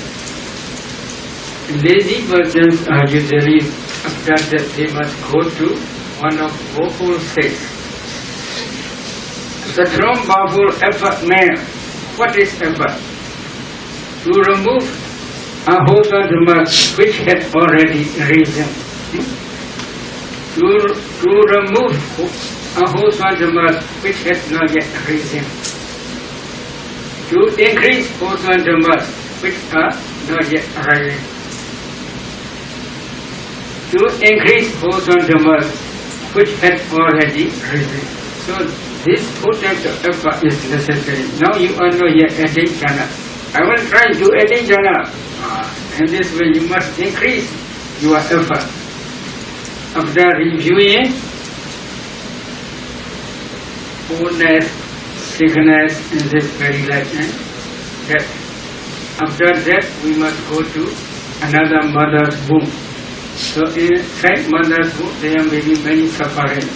S1: Lazy persons are usually after that they must go to one of woeful states. The strong, powerful effort man. What is effort? To remove a wholesome demand which had already risen. To remove a wholesome demand which has not yet risen. To increase wholesome demand which are not yet rising. To increase wholesome demand which had already risen. So this whole type of effort is necessary. Now you are not yet adding jhana. I will try to attain jhana. And this way you must increase your effort. After reviewing illness, sickness in this very life and death. After that we must go to another mother's womb. So inside mother's womb there may be many suffering.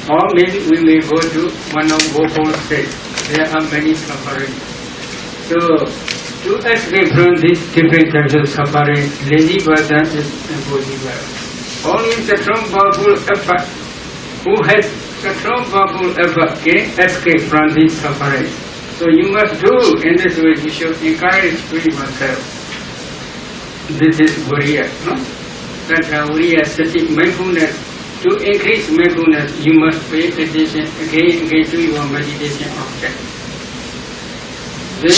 S1: Or maybe we may go to one of woeful states. There are many suffering. So to escape from these different types of suffering, lazy person is impossible. Only the strong powerful effort who has the strong powerful effort can escape from these suffering. So you must do in this way. You should encourage yourself. This is Viriya, no? That Viriya, sati, mindfulness. To increase mindfulness, you must pay attention again to your meditation object. Then,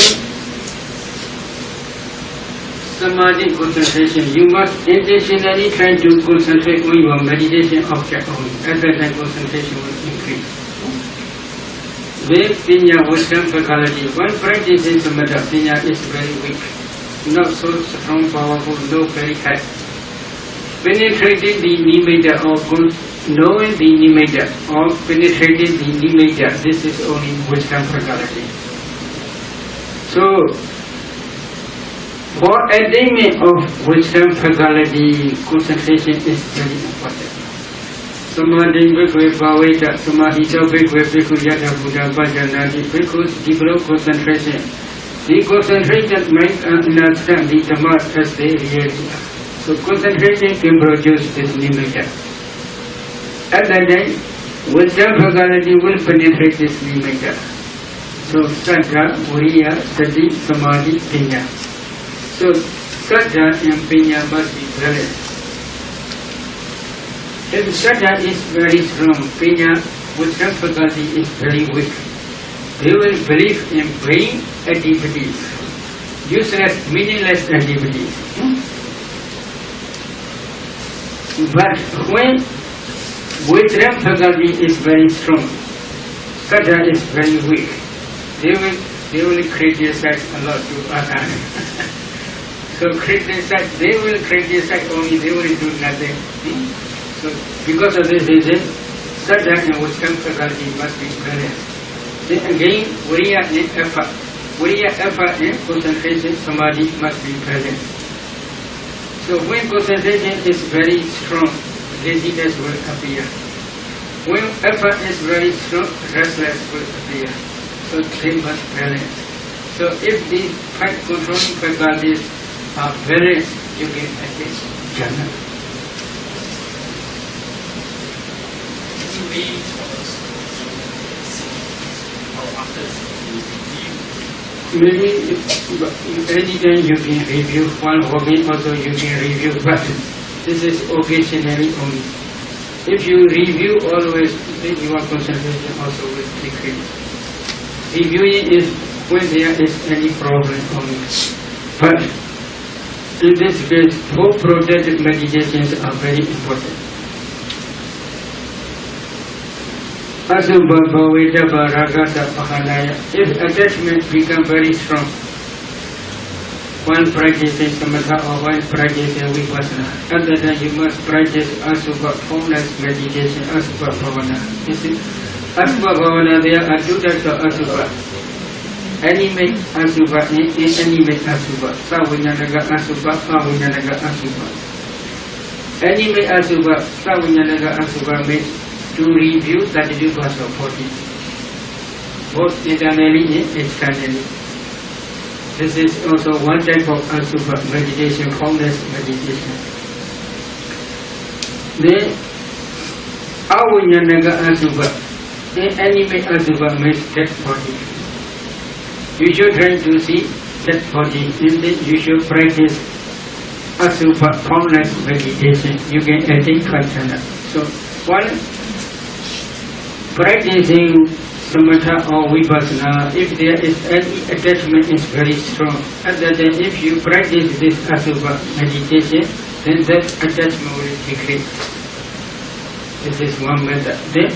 S1: samadhi concentration. You must intentionally try to concentrate on your meditation object only. At that time, concentration will increase. Then, pinya, wisdom, faculty. When practicing samatha, pinya is very weak. Not so strong, powerful, no very high. Penetrating the nimitta or knowing the nimitta or penetrating the nimitta, this is only wisdom faculty. So, for attainment of wisdom faculty, concentration is very important. Samadhi bhikkhve bhaveta, samahita bhikkhve bhikkhu yatha buddha bhajanati, bhikkhus develop concentration. The concentrated mind understand the dhammas as they really are. So concentration can produce this nimitta. At that time, wisdom faculty will penetrate this nimitta. So saddha, viriya, sati, samadhi, pinya. So saddha and pinya must be balanced. If saddha is very strong, pinya, wisdom faculty is very weak. They will believe in vain activities, useless, meaningless activities. But when wisdom faculty is very strong, saddha is very weak, they will criticize a lot to others. So they will criticize only, they will do nothing. So because of this reason, saddha and wisdom faculty must be balanced. Then again, viriya and effort. Viriya, effort and concentration, samadhi must be present. So when concentration is very strong, laziness will appear. When effort is very strong, restless will appear. So they must balance. So if the controlling faculties are balanced, you can attain jhana. Maybe anytime you can review, while walking also you can review, but this is occasionally only. If you review always, then your concentration also will decrease. Reviewing is when there is any problem only. But in this case, four projected meditations are very important. Asubha bhavedabha ragasa pahanaya. If attachment becomes very strong, when practicing samatha or when practicing vipassana, at that time you must practice asubha, formless meditation, asubha bhavana. You see, asubha bhavana, there are two types of asubha. animate asubha and inanimate asubha. Savinyanaga asubha, avinyanaga asubha. Animate asubha, savinyanaga asubha means to review 32 parts of body, both internally and externally. This is also one type of asubha meditation, formless meditation. Then avinyanaga asubha, inanimate asubha means dead body. You should try to see that body, and then you should practice asubha formless meditation. You can attain jhana. So while practicing samatha or vipassana, if there is any attachment is very strong, other than if you practice this asubha meditation, then that attachment will decrease. This is one method. Then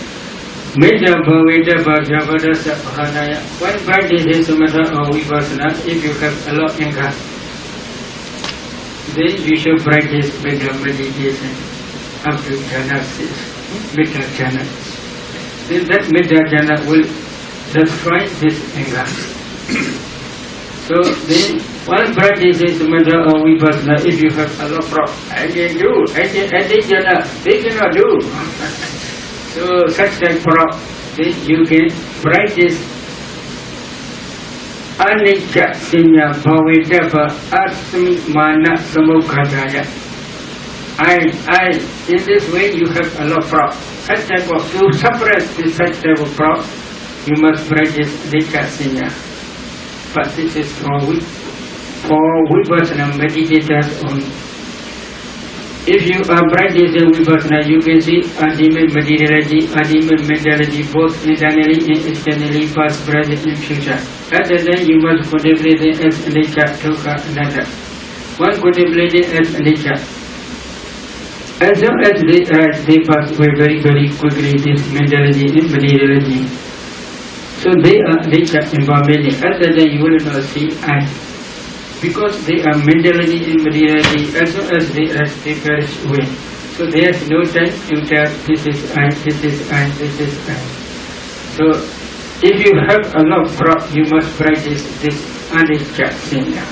S1: Medha bhaveda bhajavada sapahanaya. When practicing samatha or vipassana, if you have a lot of anger, then you should practice medha meditation up to jhana stage, medha jhana. Then that medha jhana will destroy this anger. So then, while practicing samatha or vipassana, if you have a lot of problems, I can do, I can jhana, they cannot do. So such type of then you can practice anicca sinya bhavedava asmi mana samukhadaya. In this way you have a lot of problem. Such type of, to suppress this such type of problem, you must practice anicca sinya. But this is for vipassana meditators only. If you are practicing vipassana, you can see ultimate materiality, ultimate mentality, both internally and externally, past, present and future. Other than you must contemplate it as anicca, dukkha, anatta. One contemplated as anicca. As long as they pass away very, very quickly, this mentality and materiality. So they are anicca impermanent. Other than you will not see I. Because they are mentally and materially, as long as they perish away. So there is no time to tell this is I, this is I, this is I. So if you have a lot of problems, you must practice this anicca sinya.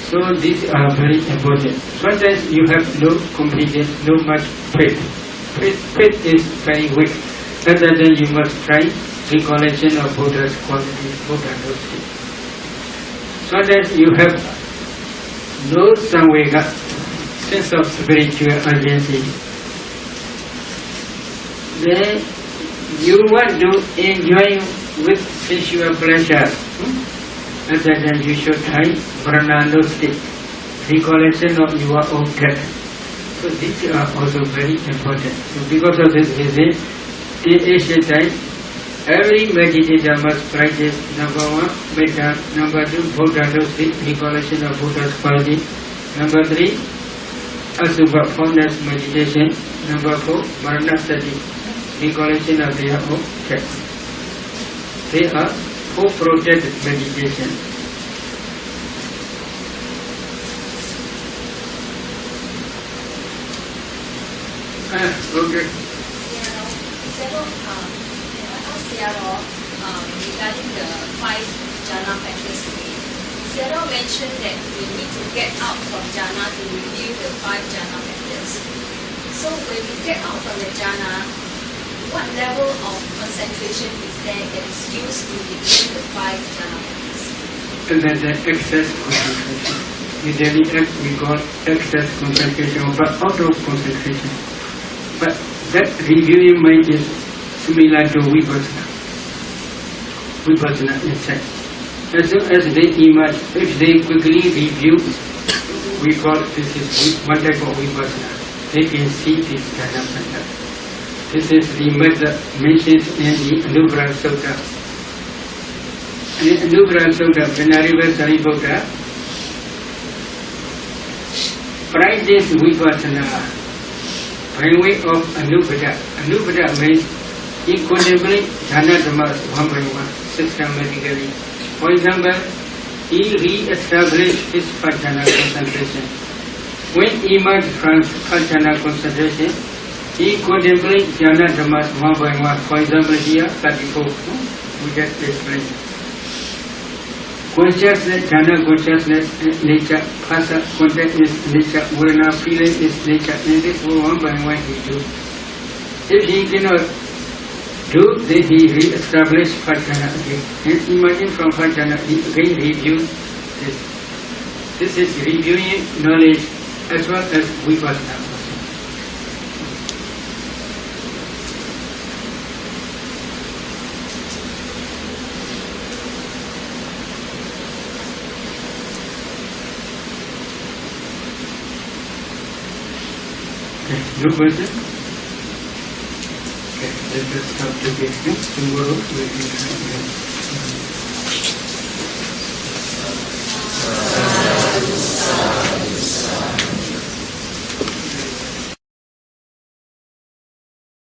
S1: So these are very important. Sometimes you have no competence, no much faith. Faith is very weak. Other than you must try recollection of Buddha's qualities, Buddha knows. So that you have no samvega, sense of spiritual urgency. Then you want to enjoy with sensual pleasure. Other than you should try prananasti, recollection of your own death. So these are also very important. So because of this reason, in ancient time, every meditator must practice number 1, metta, number 2, Buddha dosti, recollection of Buddha's quality, number 3, asubha formless meditation, number 4, maranasati, recollection of their own death. They are 4 protected meditation. Okay.
S3: Regarding the 5 jhana factors again, Seattle mentioned that we need to get out from jhana to review the 5 jhana factors. So when we get out from the jhana, what level of concentration is there that is used to review the 5 jhana factors?
S1: And then the excess concentration. In daily act we got excess concentration, but out of concentration. But that reviewing mind is similar to vipassana. Vipassana inside. As soon as they emerge, if they quickly review, we call this is one type of vipassana. They can see this jhana method. This is the method mentioned in the Anugrah Sutta. In Anugrah Sutta, Venerable Sariputta practice vipassana by way of Anupada. Anupada means he contemplates jhana dhammas one by one, systematically. For example, he re-established his jhana concentration. When he emerged from jhana concentration, he contemplates jhana dhammas one by one. For example, here 34, we just explained. Consciousness, jhana consciousness is nature, phasa contact is nature, vedana feeling is nature, and this one by one he do. If he cannot do, then he re-establish five jhana again. And imagine from five jhana, he again review this. This is reviewing knowledge as well as vipassana. No question? Okay, let us stop today. Tomorrow we will